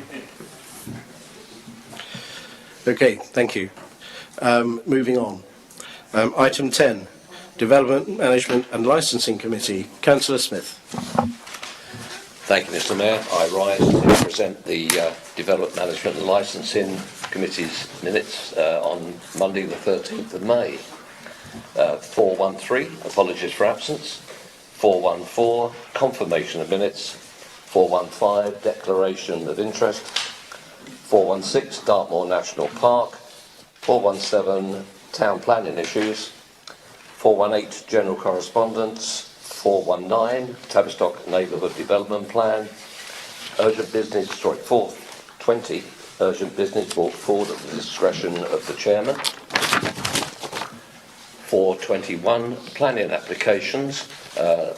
Okay, thank you. Moving on. Item 10, Development, Management and Licensing Committee. Councillor Smith. Thank you, Mr. Mayor. I rise to present the Development Management and Licensing Committee's minutes on Monday the 13th of May. 413, apologies for absence. 414, confirmation of minutes. 415, declaration of interest. 416 Dartmoor National Park, 417 Town Planning Issues, 418 General Correspondence, 419 Tavistock Neighbourhood Development Plan, urgent business, 420 urgent business brought forward at the discretion of the Chairman, 421 planning applications,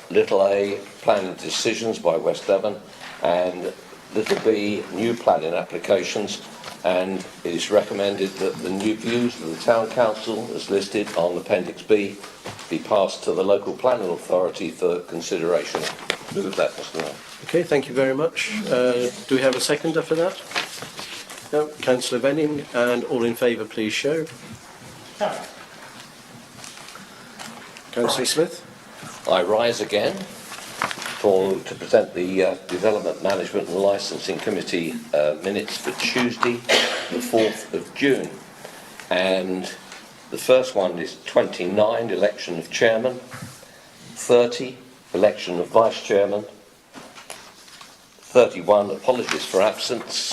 little a planning decisions by West Devon, and little b new planning applications, and it is recommended that the new views of the Town Council as listed on Appendix B be passed to the local planning authority for consideration. Move that, Mr. Mayor. Okay, thank you very much. Do we have a seconder for that? No, Councillor Venning, and all in favour please show. Councillor Smith? I rise again to present the Development Management and Licensing Committee minutes for Tuesday, the 4th of June. And the first one is 29, election of chairman, 30, election of vice chairman, 31, apologies for absence,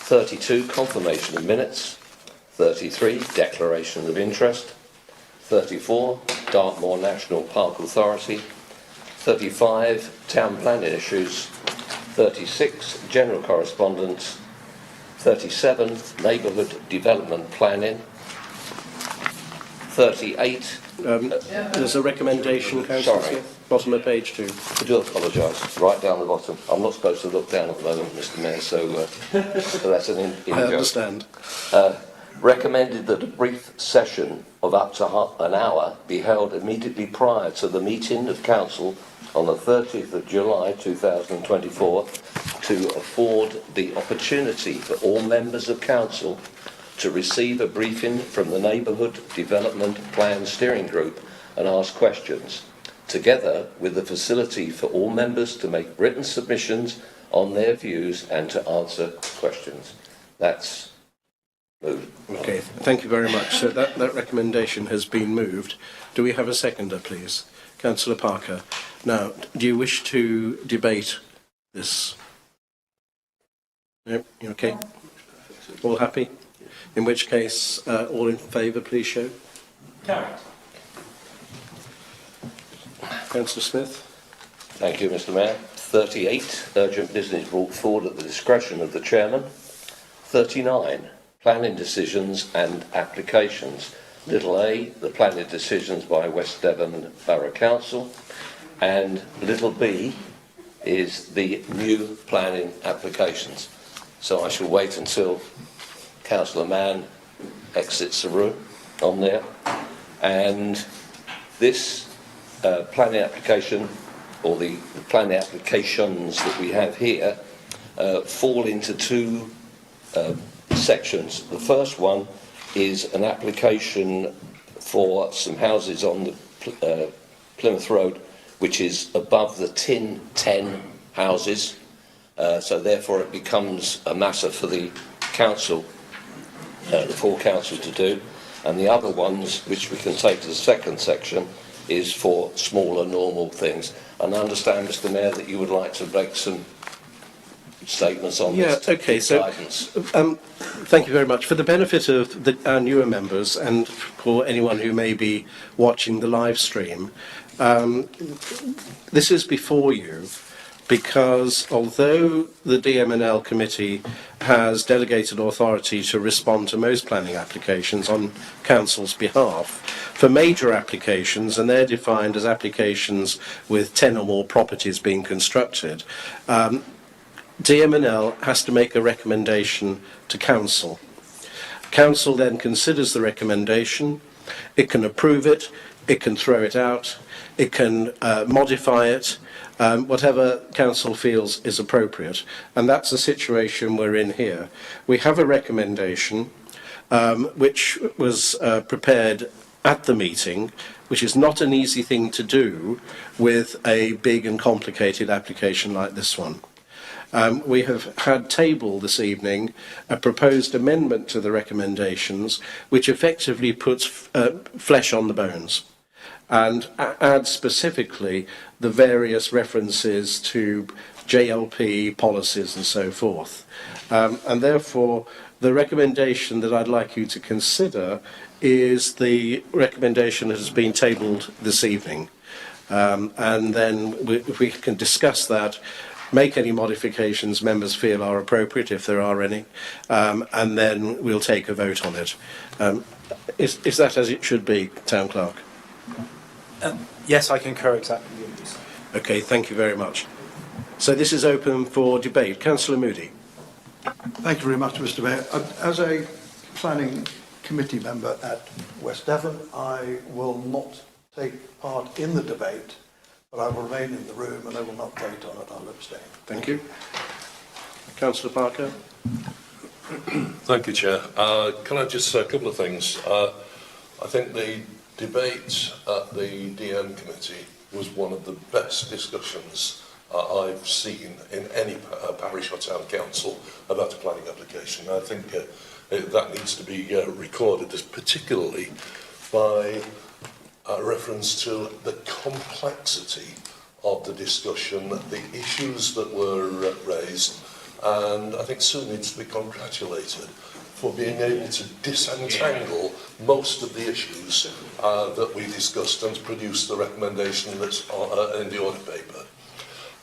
32, confirmation of minutes, 33, declaration of interest, 34, Dartmoor National Park Authority, 35, town planning issues, 36, general correspondence, 37, neighbourhood development planning, 38. There's a recommendation, Councillor Sorry. Smith, bottom of page 2. I do apologise, right down the bottom. I'm not supposed to look down at the moment, Mr Mayor, so that's an in I understand. Recommended that a brief session of up to an hour be held immediately prior to the meeting of Council on the 30th of July 2024 to afford the opportunity for all members of Council to receive a briefing from the Neighbourhood Development Plan Steering Group and ask questions, together with the facility for all members to make written submissions on their views and to answer questions. That's moved. Okay, thank you very much. So that recommendation has been moved. Do we have a seconder, please? Councillor Parker. Now, do you wish to debate this? No? You okay? All happy? In which case, all in favour, please show. Carried. Councillor Smith. Thank you, Mr Mayor. 38, urgent business brought forward at the discretion of the Chairman. 39, planning decisions and applications. Little a, the planning decisions by West Devon Borough Council. And little b is the new planning applications. So I shall wait until Councillor Mann exits the room on there. And this planning application, or the planning applications that we have here, fall into two sections. The first one is an application for some houses on the Plymouth Road, which is above the Tin 10 houses, so therefore it becomes a matter for the council, the full council to do. And the other ones, which we can take to the second section, is for smaller normal things. And I understand, Mr Mayor, that you would like to make some statements on this. Yeah, okay, so thank you very much. For the benefit of our newer members and for anyone who may be watching the live stream, this is before you because although the DMNL committee has delegated authority to respond to most planning applications on council's behalf, for major applications, and they're defined as applications with 10 or more properties being constructed, DMNL has to make a recommendation to council. Council then considers the recommendation, it can approve it, it can throw it out, it can modify it, whatever council feels is appropriate. And that's the situation we're in here. We have a recommendation which was prepared at the meeting, which is not an easy thing to do with a big and complicated application like this one. We have had tabled this evening a proposed amendment to the recommendations which effectively puts flesh on the bones and adds specifically the various references to JLP policies and so forth. And therefore, the recommendation that I'd like you to consider is the recommendation that has been tabled this evening. And then we can discuss that, make any modifications members feel are appropriate, if there are any, and then we'll take a vote on it. Is that as it should be, Town Clerk? Yes, I concur exactly with you. Okay, thank you very much. So this is open for debate. Councillor Moody. Thank you very much, Mr. Mayor. As a planning committee member at West Devon, I will not take part in the debate, but I will remain in the room and I will not vote on it. I'll abstain. Thank you. Councillor Parker. Thank you, Chair. Can I just say a couple of things? I think the debate at the DM committee was one of the best discussions I've seen in any parish or town council about a planning application. I think that needs to be recorded, as particularly by reference to the complexity of the discussion, the issues that were raised, and I think Sue needs to be congratulated for being able to disentangle most of the issues that we discussed and to produce the recommendation that's in the audit paper.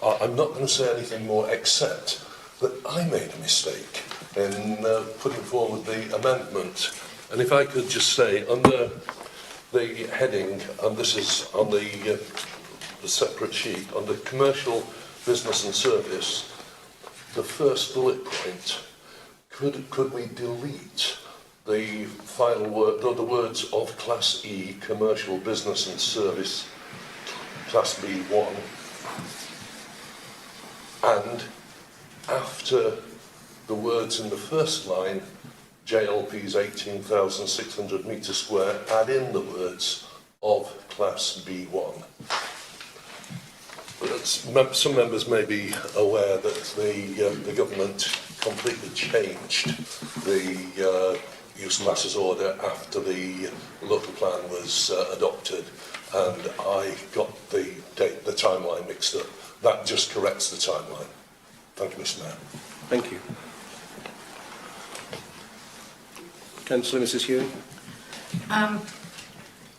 I'm not going to say anything more except that I made a mistake in putting forward the amendment. And if I could just say, under the heading, and this is on the separate sheet, under commercial business and service, the first bullet point, could we delete the final word, the words of Class E, commercial business and service, Class B1, and after the words in the first line, JLP's 18,600 metres square, add in the words of Class B1. But some members may be aware that the government completely changed the use classes order after the local plan was adopted, and I got the timeline mixed up. That just corrects the timeline. Thank you, Mr. Mayor. Thank you. Councillor Mrs. Hewing.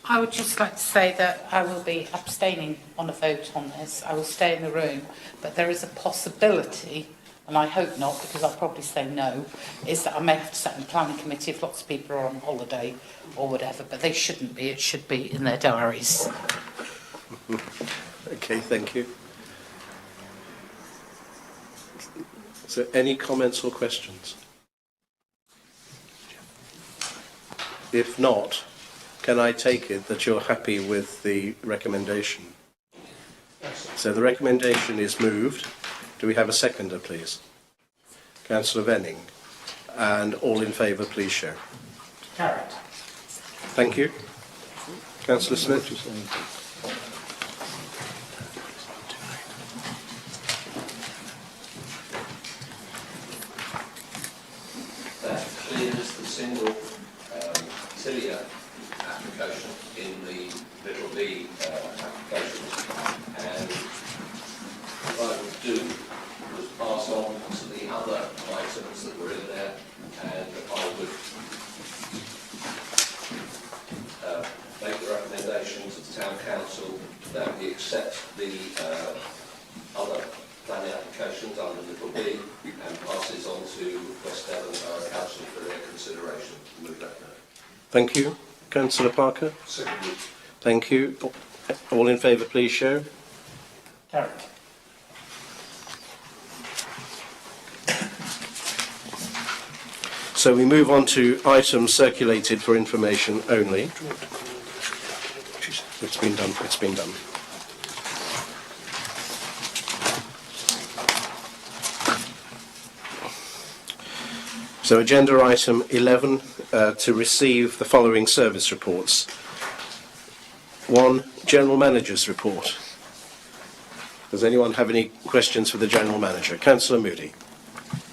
I would just like to say that I will be abstaining on a vote on this. I will stay in the room, but there is a possibility, and I hope not, because I'll probably say no, is that I may have to sit in the planning committee if lots of people are on holiday or whatever, but they shouldn't be. It should be in their diaries. Okay, thank you. So any comments or questions? If not, can I take it that you're happy with the recommendation? So the recommendation is moved. Do we have a seconder, please? Councillor Venning. And all in favour, please show. Carried. Thank you. Councillor Smith. That clears the single cilia application in the little B applications, and what I would do was pass on to the other items that were in there, and I would make the recommendation to the Town Council that we accept the other planning applications under little B and pass it on to West Devon Borough Council for their consideration. Move that now. Thank you. Councillor Parker. Seconded. Thank you. All in favour, please show. Carried. So we move on to items circulated for information only. It's been done. It's been done. So agenda item 11, to receive the following service reports. 1, General Manager's report. Does anyone have any questions for the General Manager? Councillor Moody.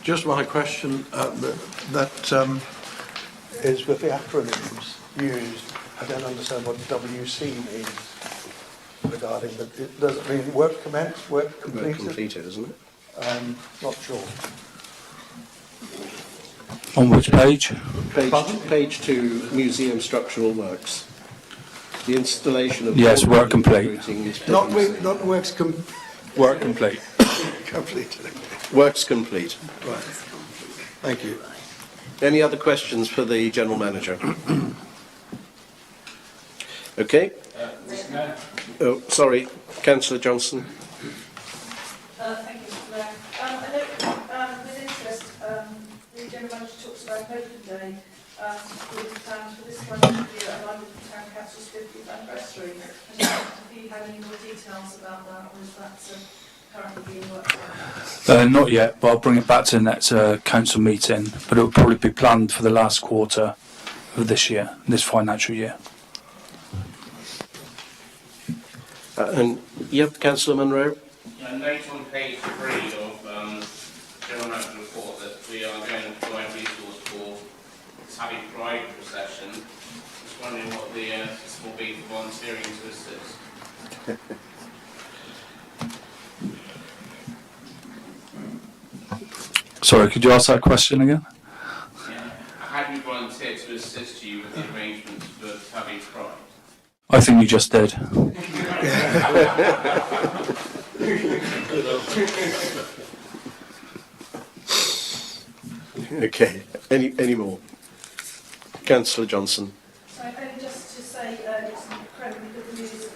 Just my question that is with the acronyms used. I don't understand what WC means regarding that. Does it mean work commenced, work completed? Completed, isn't it? Not sure. On which page? Page 2, museum structural works. The installation of... Yes, work complete. Not works Work complete. completely. Works complete. Right. Thank you. Any other questions for the General Manager? Okay. Oh, sorry, Councillor Johnson. Thank you, Mr. Mayor. I know with interest the General Manager talks about Open Day with plans for this financial year aligned with the Town Council's 50th anniversary. Have you had any more details about that, or is that currently being worked on? Not yet, but I'll bring it back to the next council meeting. But it will probably be planned for the last quarter of this year, this financial year. And yep, Councillor Munro. Note on page 3 of General Manager's report that we are going to provide resource for Tabby Pride procession. Just wondering what the this will be for volunteering to assist. Sorry, could you ask that question again? How do you volunteer to assist you with the arrangements for Tabby Pride? I think you just did. Okay. Any more? Councillor Johnson. So only just to say it's incredibly good news that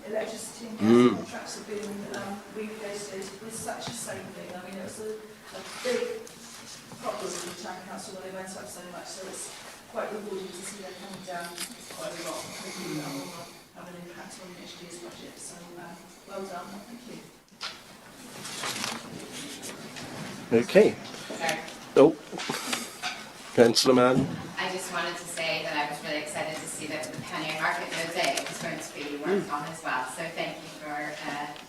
the electricity and gas contracts have been renegotiated with such a saving. I mean, it was a big problem with the Town Council when they went up so much, so it's quite rewarding to see them coming down quite a lot. Hopefully that will have an impact on next year's budget. So well done, thank you. Okay. Sorry. Oh, Councillor Mann. I just wanted to say that I was really excited to see that the Pannier Market Mosaic is going to be worked on as well. So thank you for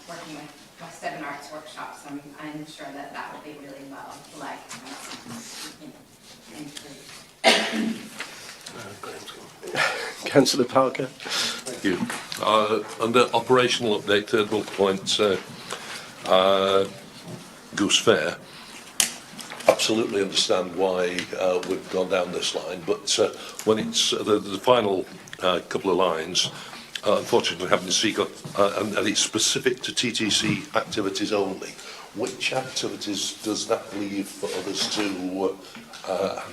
working with West Devon Arts Workshops. I'm sure that that will be really well liked and improved. Councillor Parker. Thank you. Under operational update, third bullet point, Goose Fair. Absolutely understand why we've gone down this line, but when it's the final couple of lines, unfortunately having to seek up, and it's specific to TTC activities only. Which activities does that leave for others to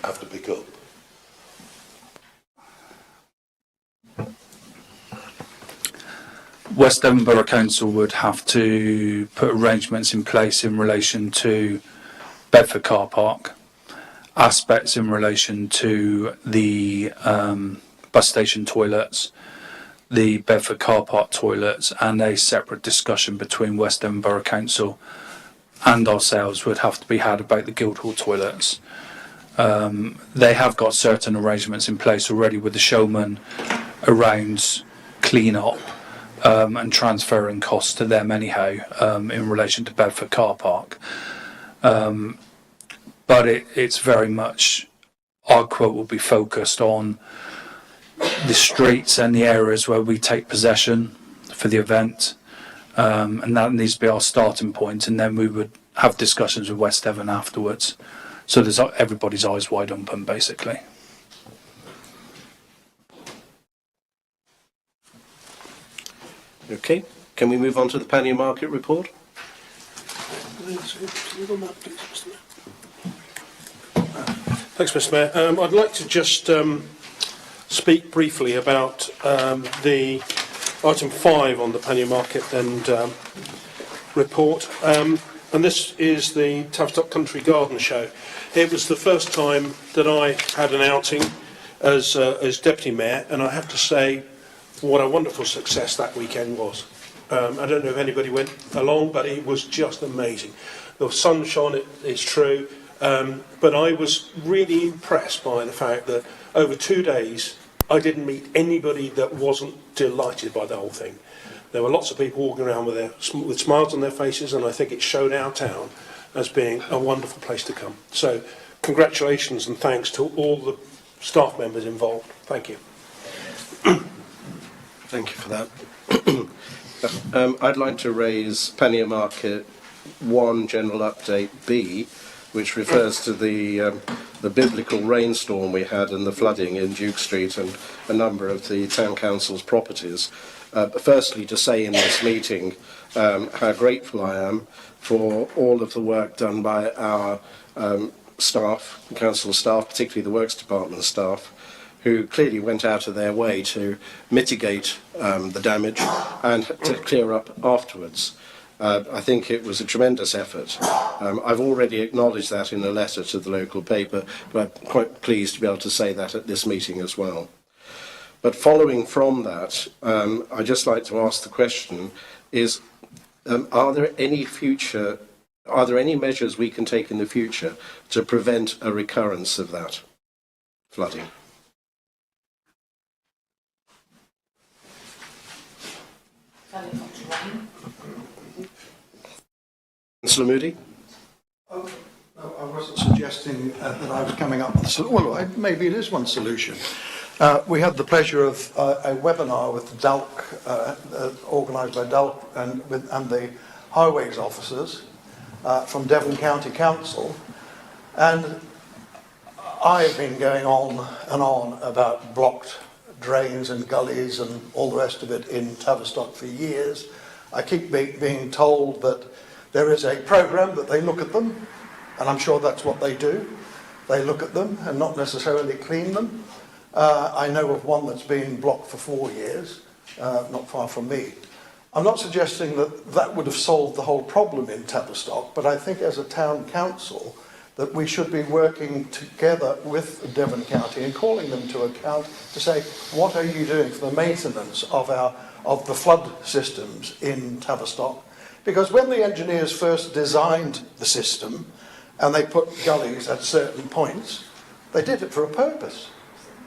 have to pick up? West Devon Borough Council would have to put arrangements in place in relation to Bedford Car Park, aspects in relation to the bus station toilets, the Bedford Car Park toilets, and a separate discussion between West Devon Borough Council and ourselves would have to be had about the Guildhall toilets. They have got certain arrangements in place already with the showman around clean-up and transferring costs to them anyhow in relation to Bedford Car Park. But it's very much, our quote will be focused on the streets and the areas where we take possession for the event, and that needs to be our starting point, and then we would have discussions with West Devon afterwards. So there's everybody's eyes wide open, basically. Okay. Can we move on to the Pannier Market report? Thanks, Mr. Mayor. I'd like to just speak briefly about the item 5 on the Pannier Market and report. And this is the Tavistock Country Garden Show. It was the first time that I had an outing as Deputy Mayor, and I have to say what a wonderful success that weekend was. I don't know if anybody went along, but it was just amazing. The sun shone, it's true, but I was really impressed by the fact that over 2 days I didn't meet anybody that wasn't delighted by the whole thing. There were lots of people walking around with smiles on their faces, and I think it showed our town as being a wonderful place to come. So congratulations and thanks to all the staff members involved. Thank you. Thank you for that. I'd like to raise Pannier Market 1 General Update B, which refers to the biblical rainstorm we had and the flooding in Duke Street and a number of the Town Council's properties. Firstly, to say in this meeting how grateful I am for all of the work done by our staff, council staff, particularly the Works Department staff, who clearly went out of their way to mitigate the damage and to clear up afterwards. I think it was a tremendous effort. I've already acknowledged that in a letter to the local paper, but I'm quite pleased to be able to say that at this meeting as well. But following from that, I'd just like to ask the question, are there any measures we can take in the future to prevent a recurrence of that flooding? Councillor Moody? Oh, no, I wasn't suggesting that I was coming up with, well, maybe it is one solution. We had the pleasure of a webinar with DALC, organised by DALC and the highways officers from Devon County Council, and I have been going on and on about blocked drains and gullies and all the rest of it in Tavistock for years. I keep being told that there is a programme that they look at them, and I'm sure that's what they do. They look at them and not necessarily clean them. I know of one that's been blocked for 4 years, not far from me. I'm not suggesting that that would have solved the whole problem in Tavistock, but I think as a town council that we should be working together with Devon County and calling them to account to say, what are you doing for the maintenance of the flood systems in Tavistock? Because when the engineers first designed the system and they put gullies at certain points, they did it for a purpose,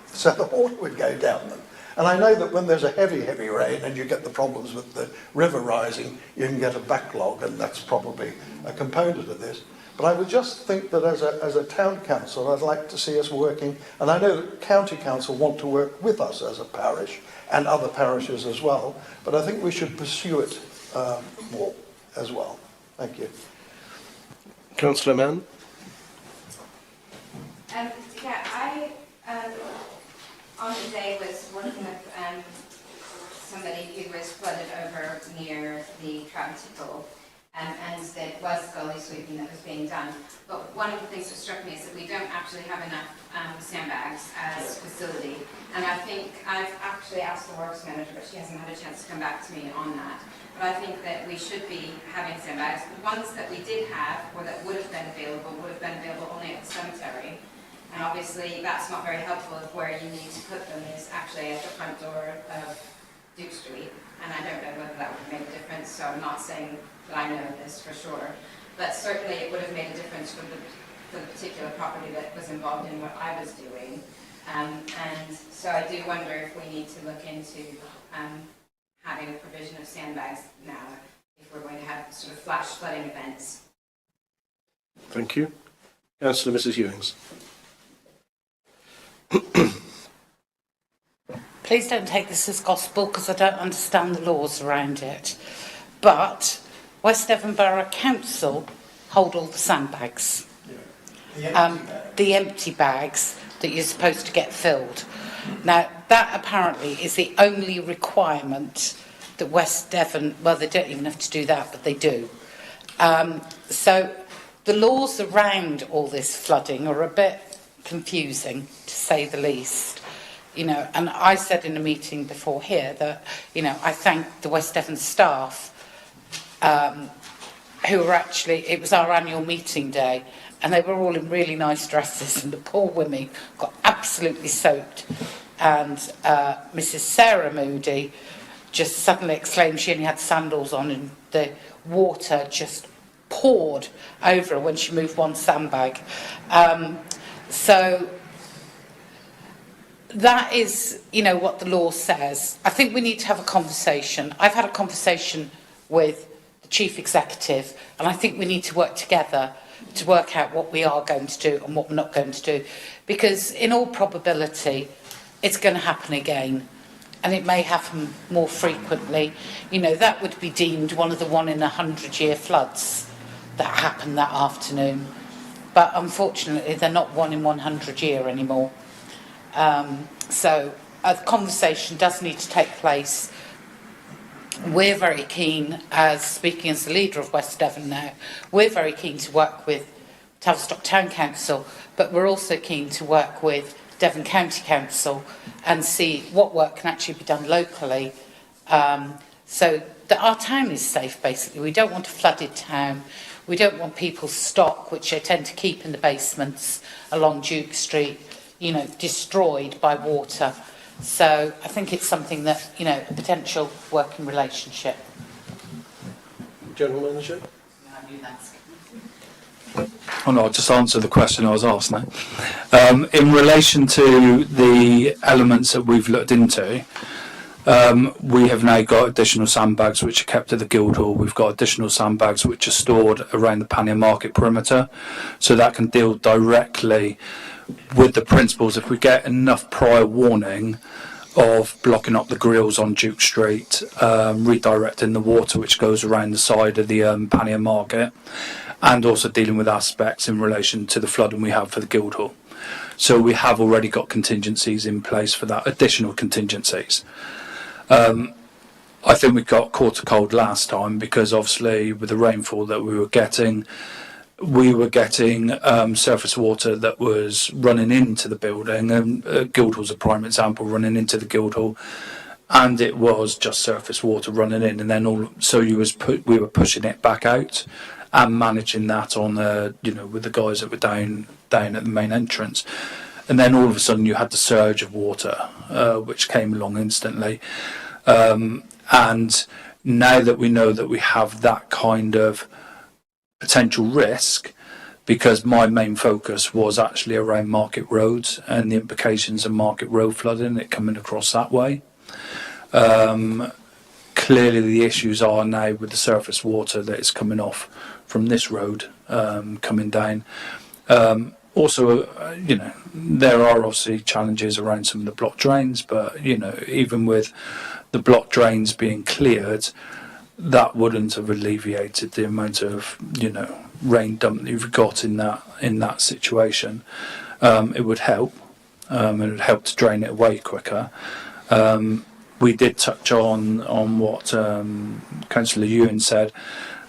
so the water would go down them. And I know that when there's a heavy rain and you get the problems with the river rising, you can get a backlog, and that's probably a component of this. But I would just think that as a town council, I'd like to see us working, and I know that county council want to work with us as a parish and other parishes as well, but I think we should pursue it more as well. Thank you. Councillor Mann? Yeah, I on the day was working with somebody who was flooded over near the Trout and there was gully sweeping that was being done. But one of the things that struck me is that we don't actually have enough sandbags as facility. And I think I've actually asked the works manager, but she hasn't had a chance to come back to me on that. But I think that we should be having sandbags. The ones that we did have, or that would have been available only at the cemetery. And obviously that's not very helpful if where you need to put them is actually at the front door of Duke Street. And I don't know whether that would make a difference, so I'm not saying that I know this for sure. But certainly it would have made a difference for the particular property that was involved in what I was doing. And so I do wonder if we need to look into having a provision of sandbags now, if we're going to have sort of flash flooding events. Thank you. Councillor Mrs Ewings. Please don't take this as gospel because I don't understand the laws around it. But West Devon Borough Council hold all the sandbags. Yeah. The empty bags that you're supposed to get filled. Now, that apparently is the only requirement that West Devon, well, they don't even have to do that, but they do. So the laws around all this flooding are a bit confusing, to say the least. You know, and I said in a meeting before here that, you know, I thank the West Devon staff who were actually, it was our annual meeting day, and they were all in really nice dresses, and the poor women got absolutely soaked. And Mrs. Sarah Moody just suddenly exclaimed she only had sandals on, and the water just poured over her when she moved one sandbag. So that is, you know, what the law says. I think we need to have a conversation. I've had a conversation with the chief executive, and I think we need to work together to work out what we are going to do and what we're not going to do. Because in all probability, it's going to happen again. and it may happen more frequently, you know, that would be deemed one of the 1 in 100-year floods that happened that afternoon. But unfortunately, they're not 1 in 100 year anymore. So a conversation does need to take place. We're very keen, speaking as the leader of West Devon now, we're very keen to work with Tavistock Town Council, but we're also keen to work with Devon County Council and see what work can actually be done locally, so that our town is safe, basically. We don't want a flooded town. We don't want people's stock, which they tend to keep in the basements along Duke Street, you know, destroyed by water. So I think it's something that, you know, a potential working relationship. General Manager? I knew that's Oh no, I'll just answer the question I was asked now. In relation to the elements that we've looked into, we have now got additional sandbags which are kept at the Guildhall. We've got additional sandbags which are stored around the Pannier Market perimeter, so that can deal directly with the principals. If we get enough prior warning of blocking up the grills on Duke Street, redirecting the water which goes around the side of the Pannier Market, and also dealing with aspects in relation to the flooding we have for the Guildhall. So we have already got contingencies in place for that, additional contingencies. I think we got caught a cold last time because obviously with the rainfall that we were getting surface water that was running into the building, and Guildhall's a prime example, running into the Guildhall, and it was just surface water running in, and then we were pushing it back out and managing that on with the guys that were down at the main entrance. And then all of a sudden you had the surge of water which came along instantly, and now that we know that we have that kind of potential risk, because my main focus was actually around Market Roads and the implications of Market Road flooding, it coming across that way. Clearly the issues are now with the surface water that is coming off from this road coming down. Also, there are obviously challenges around some of the block drains, but even with the block drains being cleared, that wouldn't have alleviated the amount of rain dump that you've got in that situation. It would help. It would help to drain it away quicker. We did touch on what Councillor Ewan said,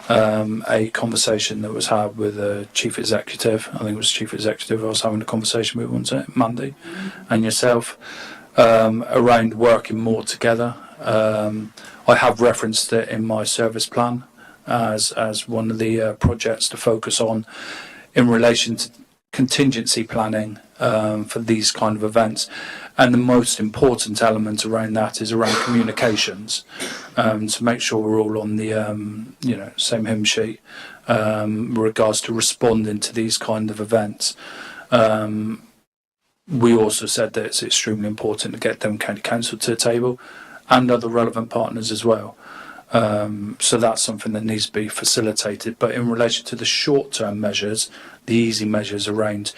a conversation that was had with the Chief Executive. I think it was Chief Executive I was having a conversation with, wasn't it, Mandy, and yourself, around working more together. I have referenced it in my service plan as one of the projects to focus on in relation to contingency planning for these kind of events. And the most important element around that is around communications, to make sure we're all on the same hymn sheet with regards to responding to these kind of events. We also said that it's extremely important to get Devon County Council to the table and other relevant partners as well. So that's something that needs to be facilitated. But in relation to the short-term measures, the easy measures around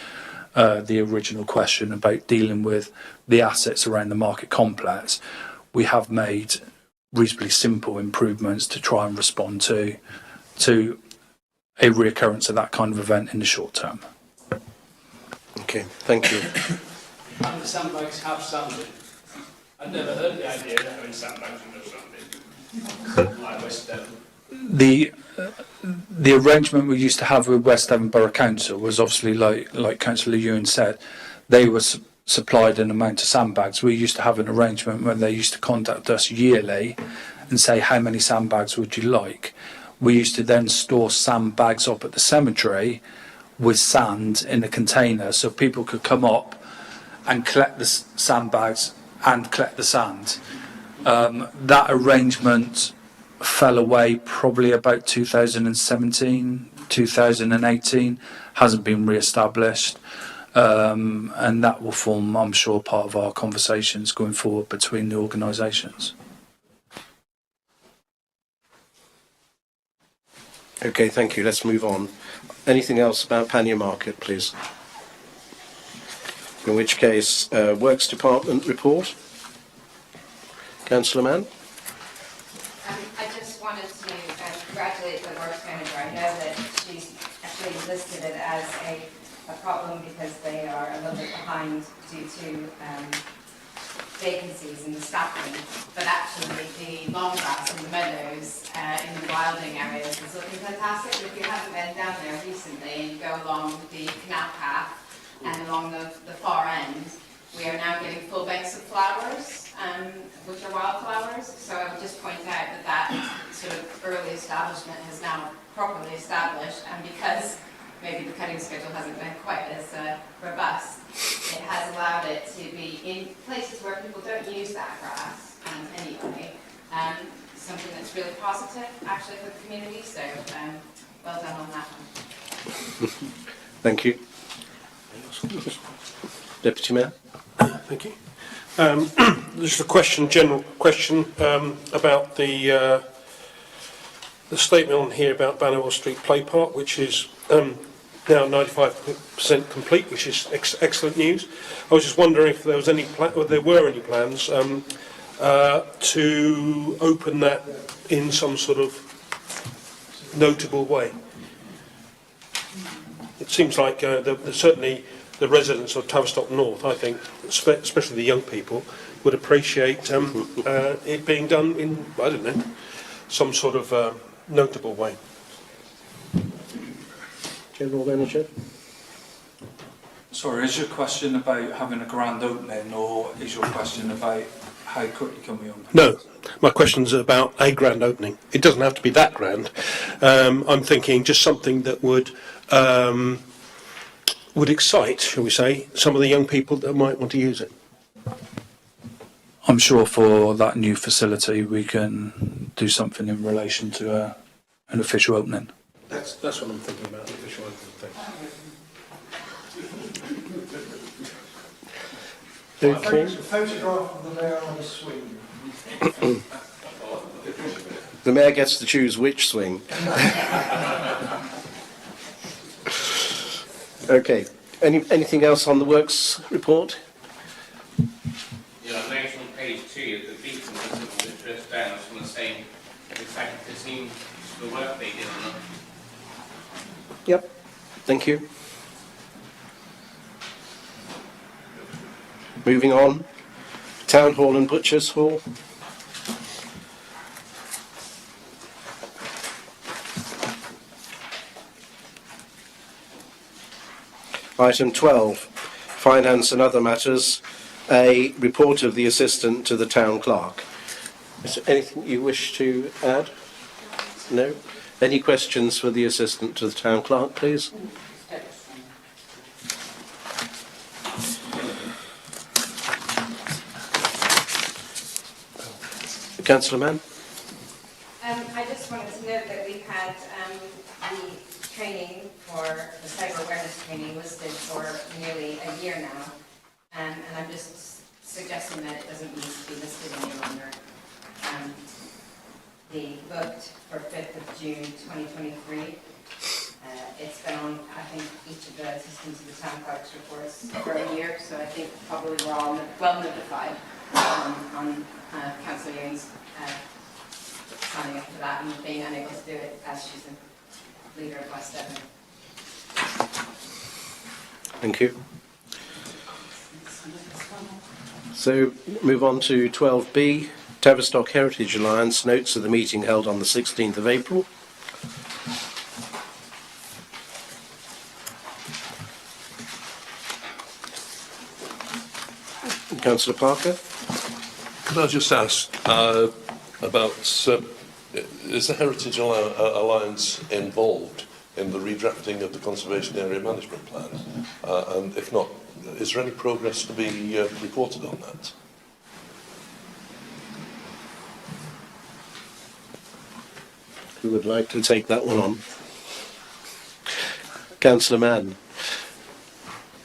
the original question about dealing with the assets around the market complex, we have made reasonably simple improvements to try and respond to a reoccurrence of that kind of event in the short term. Okay, thank you. And the sandbags have sanded. I'd never heard the idea of having sandbags and no sanding, like West Devon. The arrangement we used to have with West Devon Borough Council was obviously like Councillor Ewan said, they were supplied an amount of sandbags. We used to have an arrangement when they used to contact us yearly and say, how many sandbags would you like? We used to then store sandbags up at the cemetery with sand in a container, so people could come up and collect the sandbags and collect the sand. That arrangement fell away probably about 2017, 2018, hasn't been re-established, and that will form, I'm sure, part of our conversations going forward between the organisations. Okay, thank you. Let's move on. Anything else about Pannier Market, please? In which case, Works Department report. Councillor Mann? I just wanted to congratulate the works manager. I know that she's actually listed it as a problem because they are a little bit behind due to vacancies in the staffing, but actually the long grass and the meadows in the wilding areas is looking fantastic. If you haven't been down there recently and you go along the canal path and along the far end, we are now getting full banks of flowers, which are wildflowers. So I would just point out that that sort of early establishment has now properly established, and because maybe the cutting schedule hasn't been quite as robust, it has allowed it to be in places where people don't use that grass anyway. Something that's really positive, actually, for the community. So well done on that one. Thank you. Deputy Mayor? Thank you. Just a question, general question, about the statement on here about Bannerwell Street Play Park, which is now 95% complete, which is excellent news. I was just wondering if there was any there were any plans to open that in some sort of notable way. It seems like certainly the residents of Tavistock North, I think, especially the young people, would appreciate it being done in, I don't know, some sort of notable way. General Manager? Sorry, is your question about having a grand opening, or is your question about how quickly can we open? No, my question's about a grand opening. It doesn't have to be that grand. I'm thinking just something that would excite, shall we say, some of the young people that might want to use it. I'm sure for that new facility we can do something in relation to an official opening. That's what I'm thinking about, the official opening thing. Okay. Photograph of the mayor on a swing. The Mayor gets to choose which swing. Okay. Anything else on the works report? Yeah, I noticed on page 2 that the beacon was just down. I just want to say, in fact, the team, the work they did on it. Yep. Thank you. Moving on. Town Hall and Butchers Hall. Item 12, Finance and Other Matters, a report of the Assistant to the Town Clerk. Is there anything you wish to add? No? Any questions for the Assistant to the Town Clerk, please? Councillor Mann? I just wanted to note that we had the training for the cyber awareness training listed for nearly a year now, and I'm just suggesting that it doesn't need to be listed any longer. The booked for 5th of June 2023. It's been on, I think, each of the assistants of the town clerk's reports for a year, so I think probably we're all well notified on Councillor Ewing's signing up for that and being unable to do it as she's the leader of West Devon. Thank you. So, move on to 12B, Tavistock Heritage Alliance, notes of the meeting held on the 16th of April. Councillor Parker? Could I just ask about, is the Heritage Alliance involved in the redrafting of the Conservation Area Management Plan? And if not, is there any progress to be reported on that? Who would like to take that one on? Councillor Mann.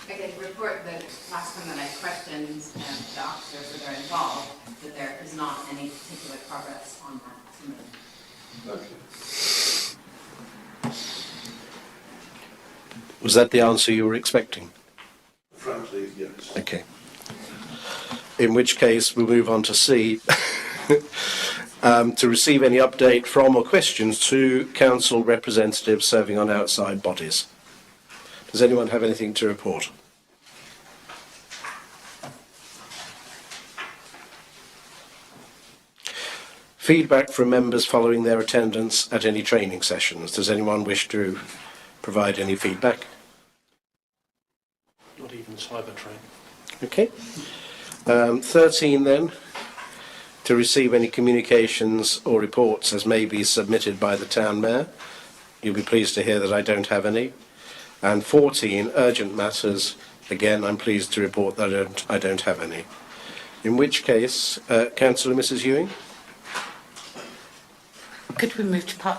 I can report that last time that I questioned the officers that are involved, that there is not any particular progress on that. Was that the answer you were expecting? Frankly, yes. Okay. In which case, we'll move on to C. to receive any update from or questions to council representatives serving on outside bodies. Does anyone have anything to report? Feedback from members following their attendance at any training sessions. Does anyone wish to provide any feedback? Not even cyber training. Okay. 13 then, to receive any communications or reports as may be submitted by the Town Mayor. You'll be pleased to hear that I don't have any. And 14, urgent matters. Again, I'm pleased to report that I don't have any. In which case, Councillor Mrs Ewing? Could we move to part